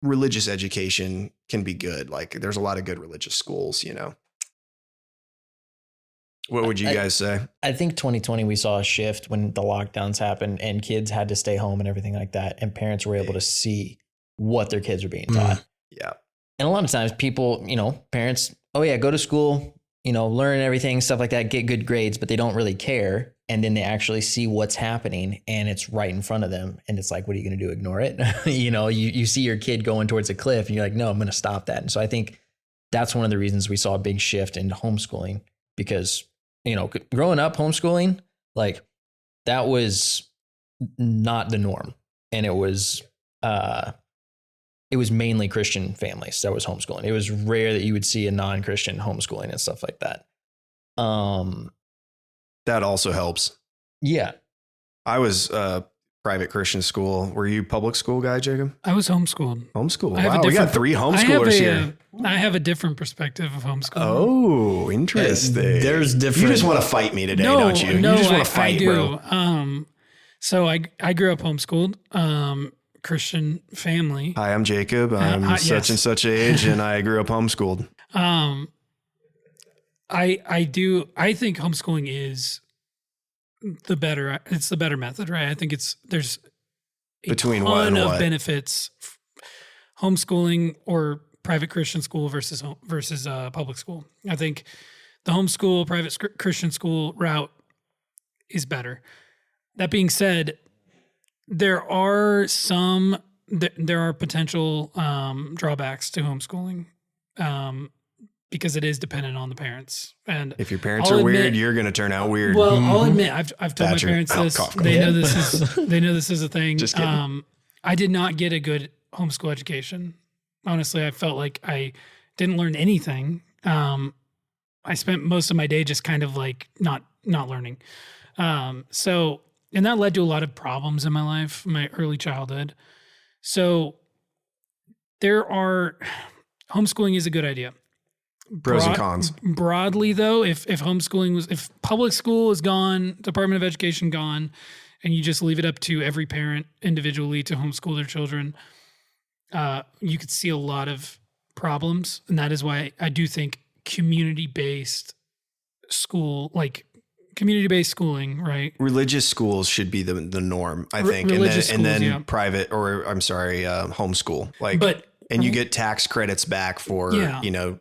religious education can be good. Like there's a lot of good religious schools, What would you guys say? I think 2020, we saw a shift when the lockdowns happened and kids had to stay home and everything like that. And parents were able to see what their kids were being taught. Yeah. And a lot of times people, parents, go to school, learn everything, stuff like that, get good grades, but they don't really care. And then they actually see what's happening and it's right in front of them. And it's like, what are you going to do? Ignore it? You see your kid going towards a cliff and you're like, no, I'm going to stop that. And so I think that's one of the reasons we saw a big shift into homeschooling, because, growing up homeschooling, like that was not the norm. And it was mainly Christian families that was homeschooling. It was rare that you would see a non-Christian homeschooling and stuff like that. That also helps. Yeah. I was private Christian school. Were you public school guy, Jacob? I was homeschooled. Homeschool. Wow, we got 3 homeschoolers here. I have a different perspective of homeschooling. Oh, interesting. There's different. You just want to fight me today, don't you? No, you just want to fight, I do. bro. So I grew up homeschooled, Christian family. Hi, I'm Jacob. I'm such and such age, and I grew up homeschooled. I think homeschooling is the better method, right? I think there's a Between ton what and of what? benefits, homeschooling or private Christian school versus public school. I think the homeschool, private Christian school route is better. That being said, there are potential drawbacks to homeschooling. Because it is dependent on the parents, and If your parents are weird, you're going to turn out weird. Well, I'll admit, I've told Thatcher. my parents this. Cough. They know this is a thing. Just kidding. I did not get a good homeschool education. Honestly, I felt like I didn't learn anything. I spent most of my day just kind of like not learning. And that led to a lot of problems in my life, my early childhood. So homeschooling is a good idea. Pros and cons. Broadly, though, if public school is gone, Department of Education gone, and you just leave it up to every parent individually to homeschool their children, you could see a lot of problems. And that is why I do think community-based schooling, right? Religious schools should be the norm, I think. Religious and then schools, yeah. private, or I'm sorry, homeschool. And you get tax credits back for,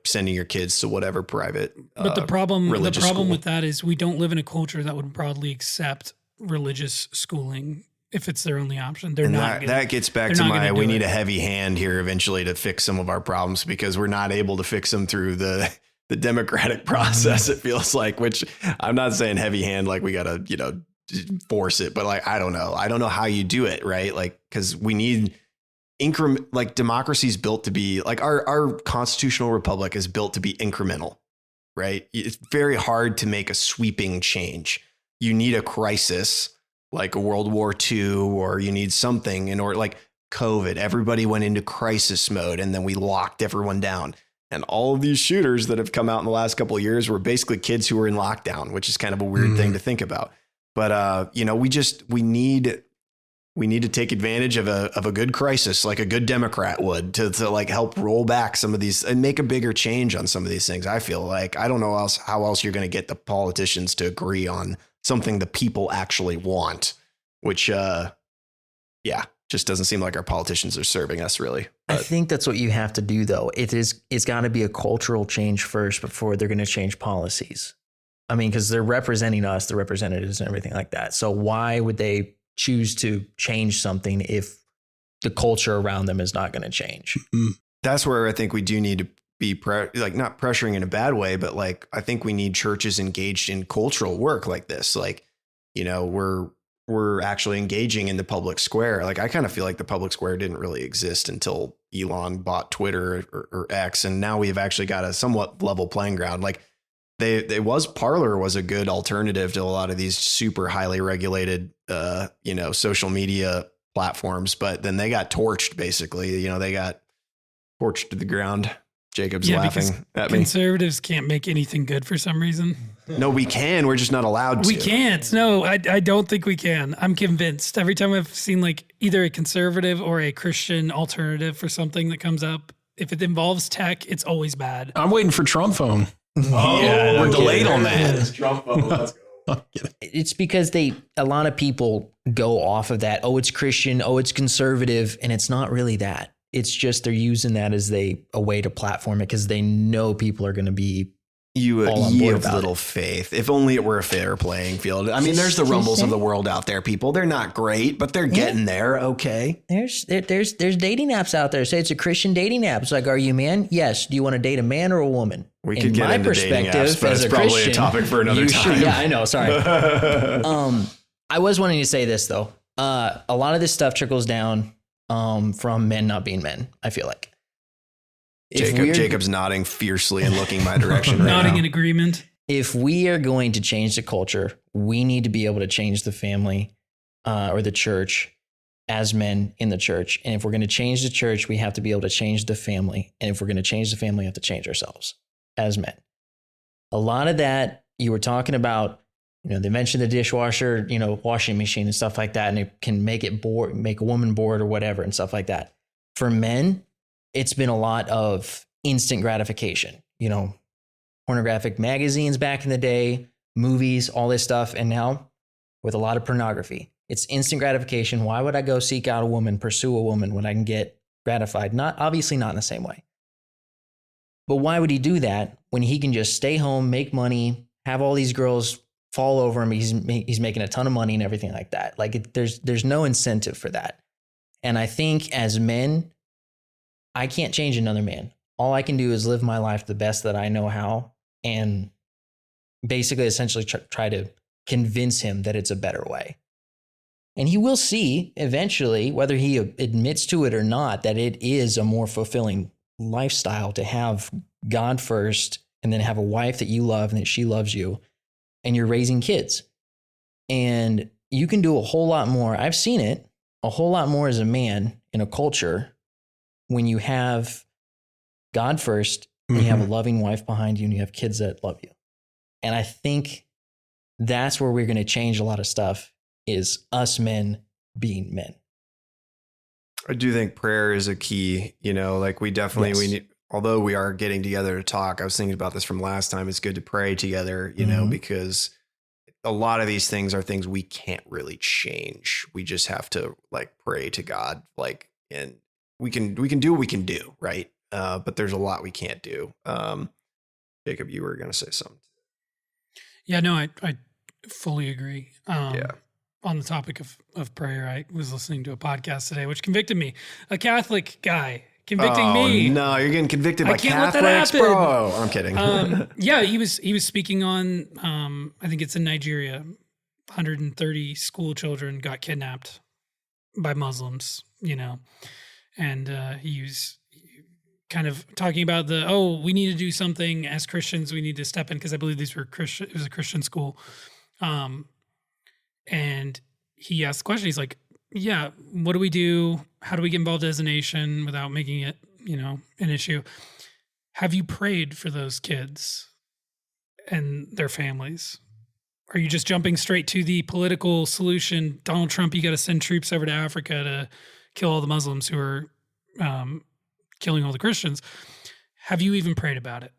sending your kids to whatever private. But the problem school. with that is we don't live in a culture that would broadly accept religious schooling if it's their only option. That gets back to we need a heavy hand here eventually to fix some of our problems, because we're not able to fix them through the the democratic process, it feels like, which I'm not saying heavy hand, like we got to, force it, but like, I don't know how you do it. Right. Like, cause we need increment, like democracy is built to be like our constitutional republic is built to be incremental, right? It's very hard to make a sweeping change. You need a crisis like a World War II, or you need something in order, like COVID, everybody went into crisis mode and then we locked everyone down. And all of these shooters that have come out in the last couple of years were basically kids who were in lockdown, which is kind of a weird thing to think about. But, we need to take advantage of a good crisis, like a good Democrat would, to like help roll back some of these and make a bigger change on some of these things. I feel like I don't know how else you're going to get the politicians to agree on something the people actually want, which, just doesn't seem like our politicians are serving us really. I think that's what you have to do, though. It's got to be a cultural change first before they're going to change policies. I mean, because they're representing us, the representatives and everything like that. So why would they choose to change something if the culture around them is not going to change? That's where I think we do need to be not pressuring in a bad way, but like, I think we need churches engaged in cultural work like this. Like, we're actually engaging in the public square. Like, I kind of feel like the public square didn't really exist until Elon bought Twitter or X. And now we've actually got a somewhat level playing ground. Like Parler was a good alternative to a lot of these super highly regulated, social media platforms, but then they got torched basically, they got torched to the ground. Jacob's laughing at me. Conservatives can't make anything good for some reason. No, we can. We're just not allowed to. We can't. No, I don't think we can. I'm convinced. Every time I've seen like either a conservative or a Christian alternative for something that comes up, if it involves tech, it's always bad. I'm waiting for Trump phone. We're delayed on that. It's Trump phone. Let's go. It's because a lot of people go off of that. Oh, it's Christian. Oh, it's conservative. And it's not really that. It's just they're using that as a way to platform it because they know people are going to be you all on ye board of about little it. Faith. If only it were a fair playing field. I mean, there's the rumbles of the world out there, people. They're not great, but they're getting there. Okay. There's dating apps out there. Say it's a Christian dating app. It's like, are you a man? Yes. Do you want to date a man or a woman? We could get into dating apps, but it's probably a topic for another time. Yeah, I know. Sorry. I was wanting to say this though. A lot of this stuff trickles down from men not being men, I feel like. Jacob's nodding fiercely and looking my direction right Nodding now. in agreement. If we are going to change the culture, we need to be able to change the family or the church as men in the church. And if we're going to change the church, we have to be able to change the family. And if we're going to change the family, we have to change ourselves as men. A lot of that you were talking about, they mentioned the dishwasher, washing machine and stuff like that. And it can make a woman bored or whatever and stuff like that. For men, it's been a lot of instant gratification, pornographic magazines back in the day, movies, all this stuff. And now with a lot of pornography, it's instant gratification. Why would I go seek out a woman, pursue a woman when I can get gratified? Obviously not in the same way. But why would he do that when he can just stay home, make money, have all these girls fall over him? He's making a ton of money and everything like that. Like there's no incentive for that. And I think as men, I can't change another man. All I can do is live my life the best that I know how and basically essentially try to convince him that it's a better way. And he will see eventually, whether he admits to it or not, that it is a more fulfilling lifestyle to have God first and then have a wife that you love and that she loves you and you're raising kids. And you can do a whole lot more. I've seen it a whole lot more as a man in a culture when you have God first, and you have a loving wife behind you, and you have kids that love you. And I think that's where we're going to change a lot of stuff, is us men being men. I do think prayer is a key, like we definitely, Yes. we need, although we are getting together to talk, I was thinking about this from last time. It's good to pray together, because a lot of these things are things we can't really change. We just have to pray to God, and we can do what we can do. Right. But there's a lot we can't do. Jacob, you were going to say something. Yeah, no, I fully agree. Yeah. On the topic of prayer, I was listening to a podcast today, which convicted me. A Catholic guy convicting Oh, me. no, you're getting convicted by can't let that Catholics, happen. bro. I'm kidding. Yeah, he was speaking on. I think it's in Nigeria. 130 school children got kidnapped by Muslims. And he was kind of talking about we need to do something as Christians. We need to step in because I believe these were Christian. It was a Christian school. And he asked the question. He's like, "Yeah, what do we do? How do we get involved as a nation without making it, an issue? Have you prayed for those kids and their families? Are you just jumping straight to the political solution? Donald Trump, you got to send troops over to Africa to kill all the Muslims who are killing all the Christians. Have you even prayed about it?"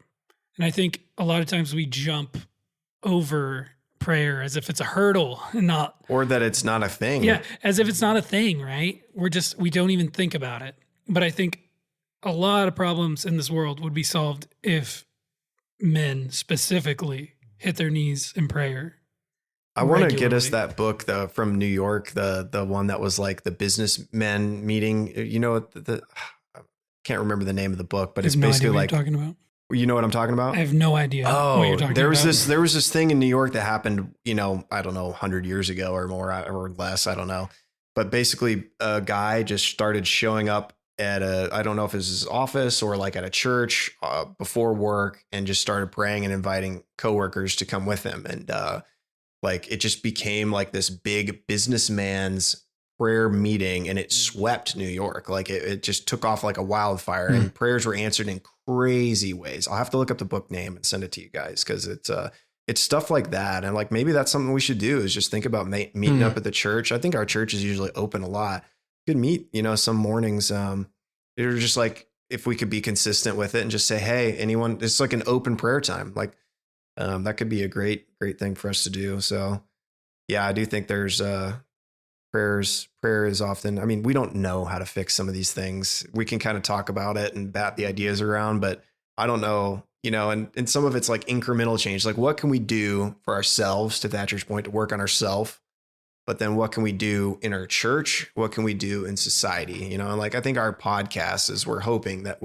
And I think a lot of times we jump over prayer as if it's a hurdle and not, Or that it's not a thing. yeah, as if it's not a thing, right? We don't even think about it. But I think a lot of problems in this world would be solved if men specifically hit their knees in prayer. I want to get us regularly. that book though from New York, the one that was like the businessmen meeting. I can't remember the name of the book, but I it's have no basically idea what like, you're talking about. you know what I'm talking about? I have no idea what you're talking there was about. there was this thing in New York that happened, I don't know, 100 years ago or more or less. I don't know. But basically a guy just started showing up at I don't know if it was his office or like at a church before work, and just started praying and inviting coworkers to come with him. And like it just became like this big businessman's prayer meeting, and it swept New York. Like it just took off like a wildfire, and prayers were answered in crazy ways. I'll have to look up the book name and send it to you guys, because it's stuff like that. And like maybe that's something we should do, is just think about meeting up at the church. I think our church is usually open a lot. Could meet, some mornings. They're just like, if we could be consistent with it and just say, hey, anyone, it's like an open prayer time. Like that could be a great thing for us to do. So yeah, I do think there's prayer is often, we don't know how to fix some of these things. We can kind of talk about it and bat the ideas around, but I don't know, and some of it's like incremental change. Like what can we do for ourselves, to Thatcher's point, to work on ourselves? But then what can we do in our church? What can we do in society? And like, I think our podcast is, we're hoping that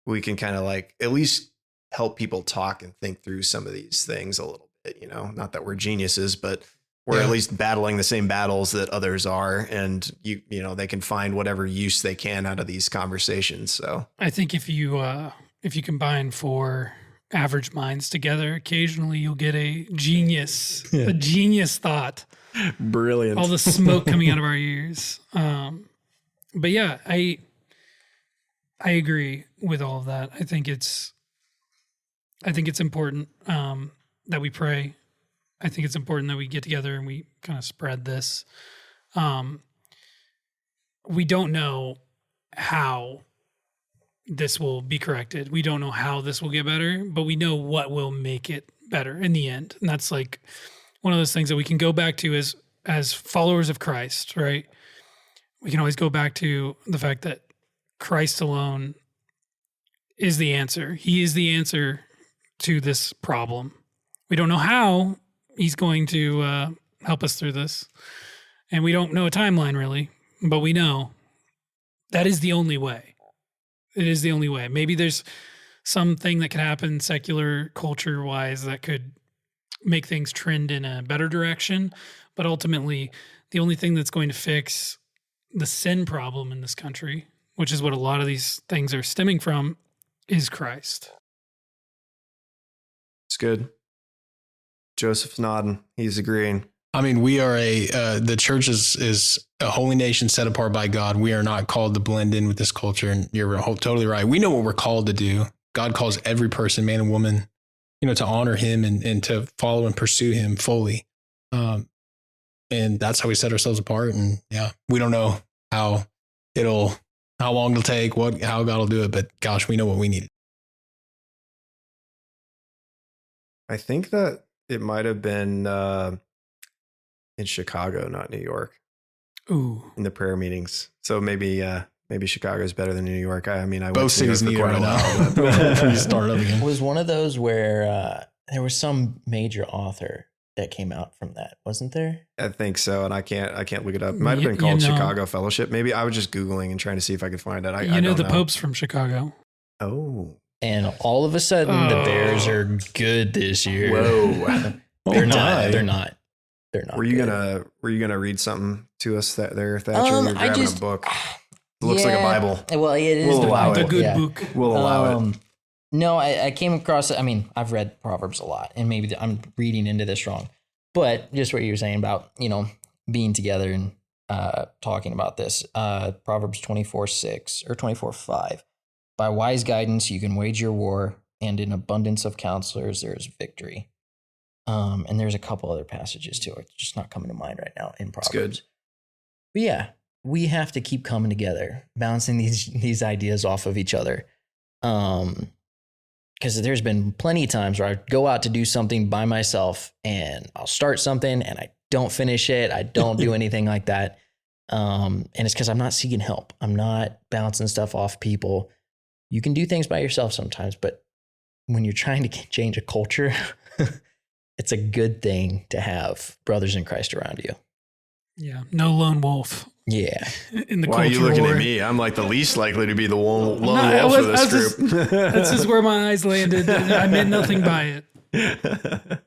we can kind of like at least help people talk and think through some of these things a little bit, not that we're geniuses, but we're at least battling the same battles that others are. And they can find whatever use they can out of these conversations. So I think if you combine 4 average minds together, occasionally you'll get a genius thought. brilliant. All the smoke coming out of our ears. But yeah, I agree with all of that. I think it's important that we pray. I think it's important that we get together and we kind of spread this. We don't know how this will be corrected. We don't know how this will get better, but we know what will make it better in the end. And that's like one of those things that we can go back to as followers of Christ, right? We can always go back to the fact that Christ alone is the answer. He is the answer to this problem. We don't know how he's going to help us through this. And we don't know a timeline really, but we know that is the only way. It is the only way. Maybe there's something that could happen secular culture wise that could make things trend in a better direction. But ultimately, the only thing that's going to fix the sin problem in this country, which is what a lot of these things are stemming from, is Christ. It's good. Joseph's nodding. He's agreeing. We are the church is a holy nation set apart by God. We are not called to blend in with this culture. And you're totally right. We know what we're called to do. God calls every person, man and woman, to honor him and to follow and pursue him fully. And that's how we set ourselves apart. And yeah, we don't know how long it'll take, how God will do it, but gosh, we know what we need. I think that it might have been in Chicago, not New York, Ooh. in the prayer meetings. So maybe Chicago is better than New York. I went Both to New York cities for need quite it a right while. now. Before you start up again. It was one of those where there was some major author that came out from that, wasn't there? I think so, and I can't look it up. It might have been called Chicago Fellowship. Maybe I was just Googling and trying to see if I could find it. I don't the know. Pope's from Chicago. Oh, And all of a sudden, the Bears are good this year. whoa! They're not. They're not. Were you gonna read something to us there, Thatcher? You're grabbing a book. It looks like a Bible. Well, it is We'll allow The it. good book. We'll allow it. No, I came across it. I mean, I've read Proverbs a lot, and maybe I'm reading into this wrong, but just what you were saying about, being together and talking about this. Proverbs 24:6 or 24:5. By wise guidance, you can wage your war, and in abundance of counselors, there is victory. And there's a couple other passages too. It's just not coming to mind right now in Proverbs. Good. But yeah, we have to keep coming together, bouncing these ideas off of each other. Because there's been plenty of times where I go out to do something by myself and I'll start something and I don't finish it. I don't do anything like that. And it's because I'm not seeking help. I'm not bouncing stuff off people. You can do things by yourself sometimes, but when you're trying to change a culture, it's a good thing to have brothers in Christ around you. Yeah. No lone wolf Yeah. in the Why are you culture looking war. at me? I'm like the least likely to be the lone No, wolf of this group. That's just where my eyes landed. I meant nothing by it.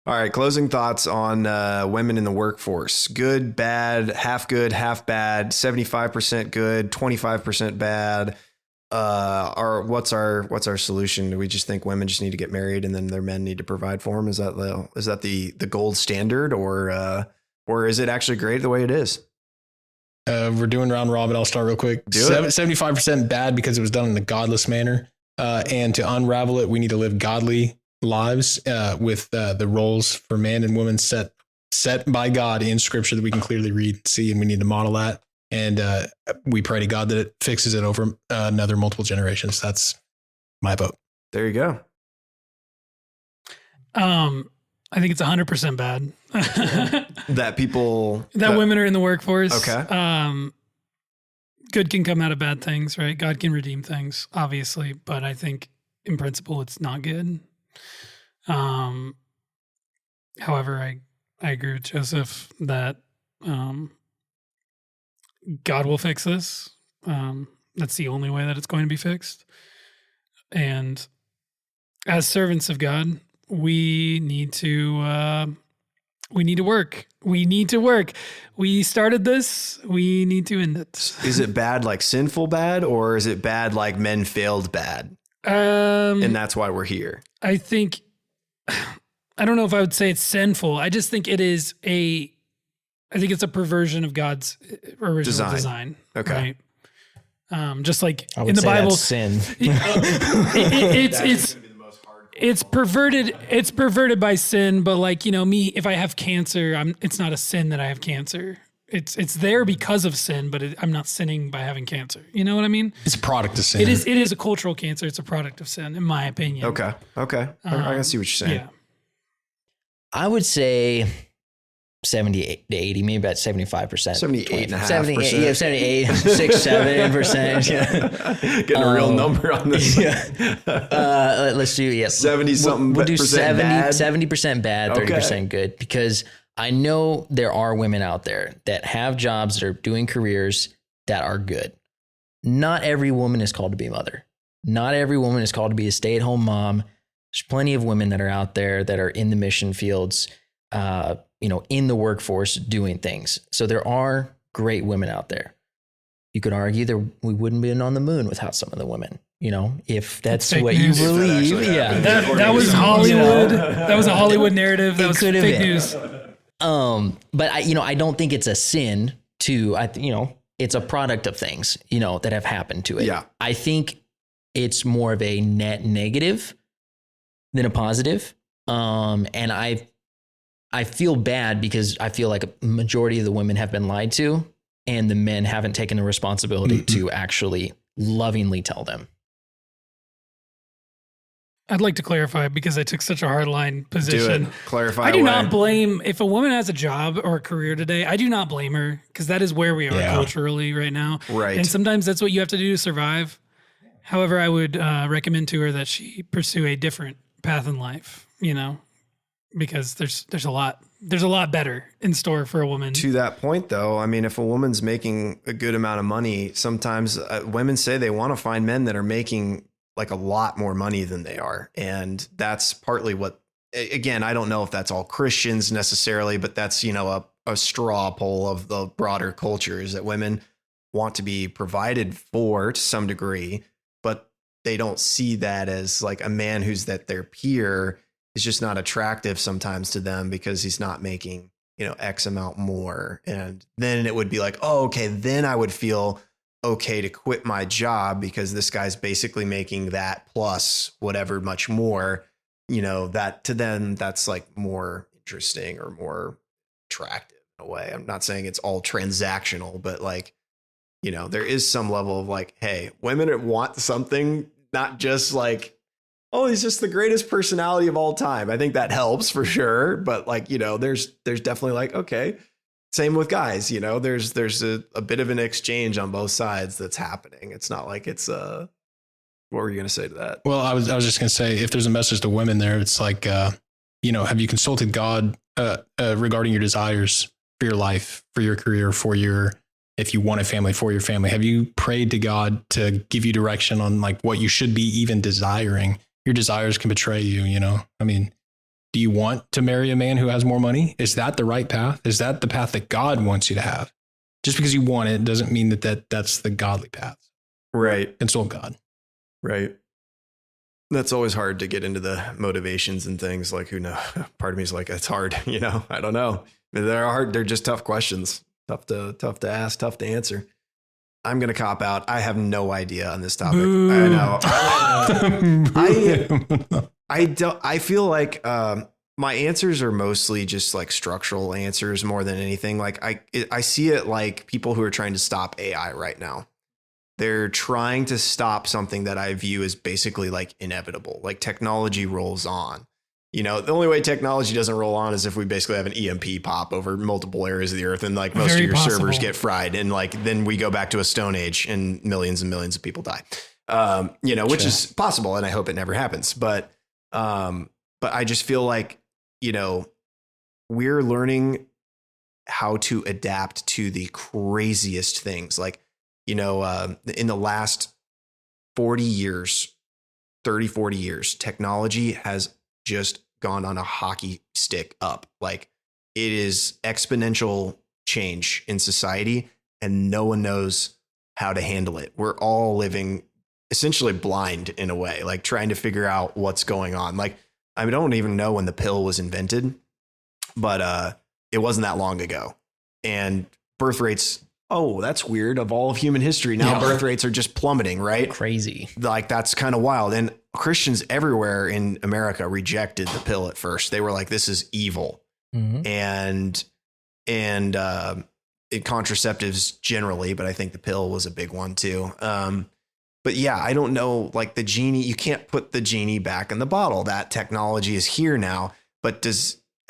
All right, closing thoughts on women in the workforce. Good, bad, half good, half bad, 75% good, 25% bad. What's our solution? Do we just think women just need to get married and then their men need to provide for them? Is that the gold standard, or is it actually great the way it is? We're doing round robin. I'll start real quick. 75% bad because it was done in a godless manner. And to unravel it, we need to live godly lives with the roles for man and woman set by God in scripture that we can clearly read and see. And we need to model that. And we pray to God that it fixes it over another multiple generations. That's my vote. There you go. I think it's 100% bad. that Women are in the workforce. Okay. Good can come out of bad things, right? God can redeem things, obviously, but I think in principle it's not good. However, I agree with Joseph that God will fix this. That's the only way that it's going to be fixed. And as servants of God, we need to work. We need to work. We started this. We need to end it. Is it bad like sinful bad, or is it bad like men failed bad? And that's why we're here. I think, I don't know if I would say it's sinful. I just think it is I think it's a perversion of God's original design. Okay. Right. Just like I would in the say Bible, that's sin. it's perverted. It's perverted by sin, but like, me, if I have cancer, it's not a sin that I have cancer. It's there because of sin, but I'm not sinning by having cancer. You know what I mean? It's a product of sin. It is a cultural cancer. It's a product of sin, in my opinion. Okay. I can see what you're saying. Yeah. I would say 78 to 80, maybe about 75%. 78.5%. Yeah, 78, 6-7%. Yeah. Getting a real number on this. Let's do 70 something. We'll do percent bad. 70% bad, 30% good, because I know there are women out there that have jobs that are doing careers that are good. Not every woman is called to be a mother. Not every woman is called to be a stay-at-home mom. There's plenty of women that are out there that are in the mission fields, in the workforce doing things. So there are great women out there. You could argue that we wouldn't be on the moon without some of the women, if that's what you news. believe. Yeah. That was Hollywood. That was a Hollywood narrative. That was could have fake been. news. But I don't think it's a sin it's a product of things, that have happened to it. Yeah. I think it's more of a net negative than a positive. And I feel bad because I feel like a majority of the women have been lied to and the men haven't taken the responsibility to actually lovingly tell them. I'd like to clarify because I took such a hardline position. Do it. Clarify. I do away. not blame, if a woman has a job or a career today, I do not blame her because that is where we are culturally right now. Right. And sometimes that's what you have to do to survive. However, I would recommend to her that she pursue a different path in life, because there's a lot better in store for a woman. To that point, though, I mean, if a woman's making a good amount of money, sometimes women say they want to find men that are making like a lot more money than they are. And that's partly what, again, I don't know if that's all Christians necessarily, but that's, a straw poll of the broader culture is that women want to be provided for to some degree, but they don't see that as like a man who's that their peer is just not attractive sometimes to them because he's not making, X amount more. And then it would be like, oh, okay, then I would feel okay to quit my job because this guy's basically making that plus whatever much more, that to them, that's like more interesting or more attractive in a way. I'm not saying it's all transactional, but like, there is some level of like, hey, women want something, not just like, oh, he's just the greatest personality of all time. I think that helps for sure. But like, there's definitely like, okay, same with guys, there's a bit of an exchange on both sides that's happening. It's not like it's what were you going to say to that? Well, I was just going to say, if there's a message to women there, it's like, have you consulted God regarding your desires for your life, for your career, if you want a family, for your family? Have you prayed to God to give you direction on like what you should be even desiring? Your desires can betray you, I mean, do you want to marry a man who has more money? Is that the right path? Is that the path that God wants you to have? Just because you want it doesn't mean that's the godly path. Right. Consult God. Right. That's always hard to get into the motivations and things like, who knows? Part of me is like, it's hard, I don't know. They're hard. They're just tough questions. Tough to ask, tough to answer. I'm going to cop out. I have no idea on this topic. Boo. I know. I feel like my answers are mostly just like structural answers more than anything. Like I see it like people who are trying to stop AI right now. They're trying to stop something that I view as basically like inevitable. Like technology rolls on. The only way technology doesn't roll on is if we basically have an EMP pop over multiple areas of the earth and like most Very of your possible. servers get fried. And like, then we go back to a stone age and millions of people die, which is possible. And I hope it never happens. But I just feel like, we're learning how to adapt to the craziest things. Like, in the last 40 years, 40 years, technology has just gone on a hockey stick up. Like it is exponential change in society and no one knows how to handle it. We're all living essentially blind in a way, like trying to figure out what's going on. Like, I don't even know when the pill was invented, but it wasn't that long ago. And birth rates, oh, that's weird. Of all of human history, now birth rates are just plummeting, right? Crazy. Like that's kind of wild. And Christians everywhere in America rejected the pill at first. They were like, this is evil. Mm-hmm. And contraceptives generally, but I think the pill was a big one too. But yeah, I don't know, like the genie, you can't put the genie back in the bottle. That technology is here now, but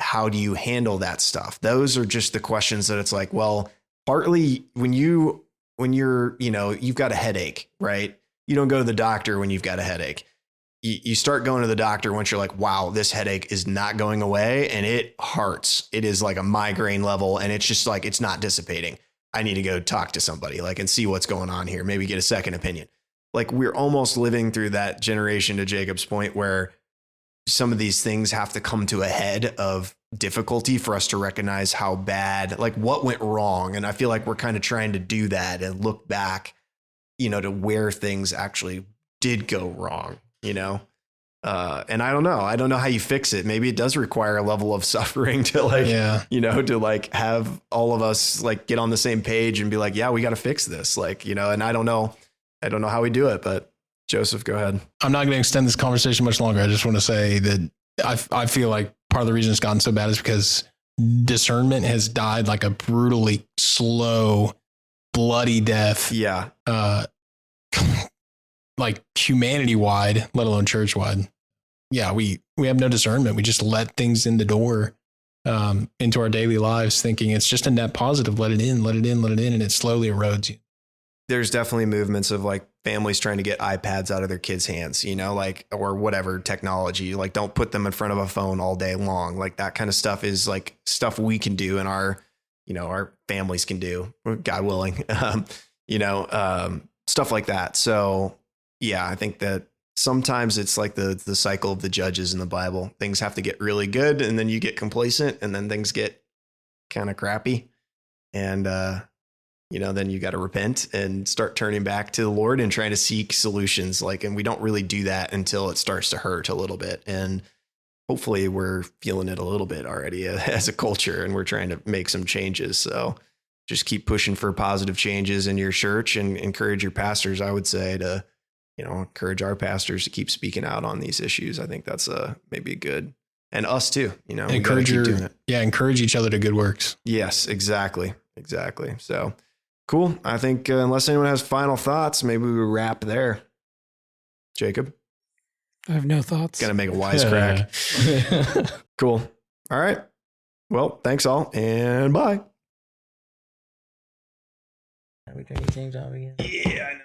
how do you handle that stuff? Those are just the questions that it's like, well, partly when you're, you've got a headache, right? You don't go to the doctor when you've got a headache. You start going to the doctor once you're like, wow, this headache is not going away and it hurts. It is like a migraine level and it's just like, it's not dissipating. I need to go talk to somebody and see what's going on here. Maybe get a second opinion. Like we're almost living through that generation, to Jacob's point, where some of these things have to come to a head of difficulty for us to recognize how bad, like what went wrong. And I feel like we're kind of trying to do that and look back, to where things actually did go wrong. And I don't know how you fix it. Maybe it does require a level of suffering to to have all of us get on the same page and be like, yeah, we got to fix this. And I don't know how we do it, but Joseph, go ahead. I'm not going to extend this conversation much longer. I just want to say that I feel like part of the reason it's gotten so bad is because discernment has died like a brutally slow, bloody death. Yeah. Like humanity wide, let alone church wide. Yeah, we have no discernment. We just let things in the door into our daily lives, thinking it's just a net positive. Let it in, and it slowly erodes you. There's definitely movements of families trying to get iPads out of their kids' hands, you know, like, or whatever technology, like don't put them in front of a phone all day long. Like that kind of stuff is like stuff we can do and our families can do, God willing, stuff like that. So yeah, I think that sometimes it's like the cycle of the judges in the Bible. Things have to get really good and then you get complacent and then things get kind of crappy. And, then you got to repent and start turning back to the Lord and trying to seek solutions. And we don't really do that until it starts to hurt a little bit. And hopefully we're feeling it a little bit already as a culture and we're trying to make some changes. So just keep pushing for positive changes in your church and encourage your pastors, I would say, to, encourage our pastors to keep speaking out on these issues. I think that's maybe good. And us too, encourage encourage each other to good works. Yes, exactly. So cool. I think unless anyone has final thoughts, maybe we wrap there. Jacob? I have no thoughts. Gonna make a wisecrack. Cool. All right. Well, thanks all and bye. Are we turning things off again? Yeah, I know.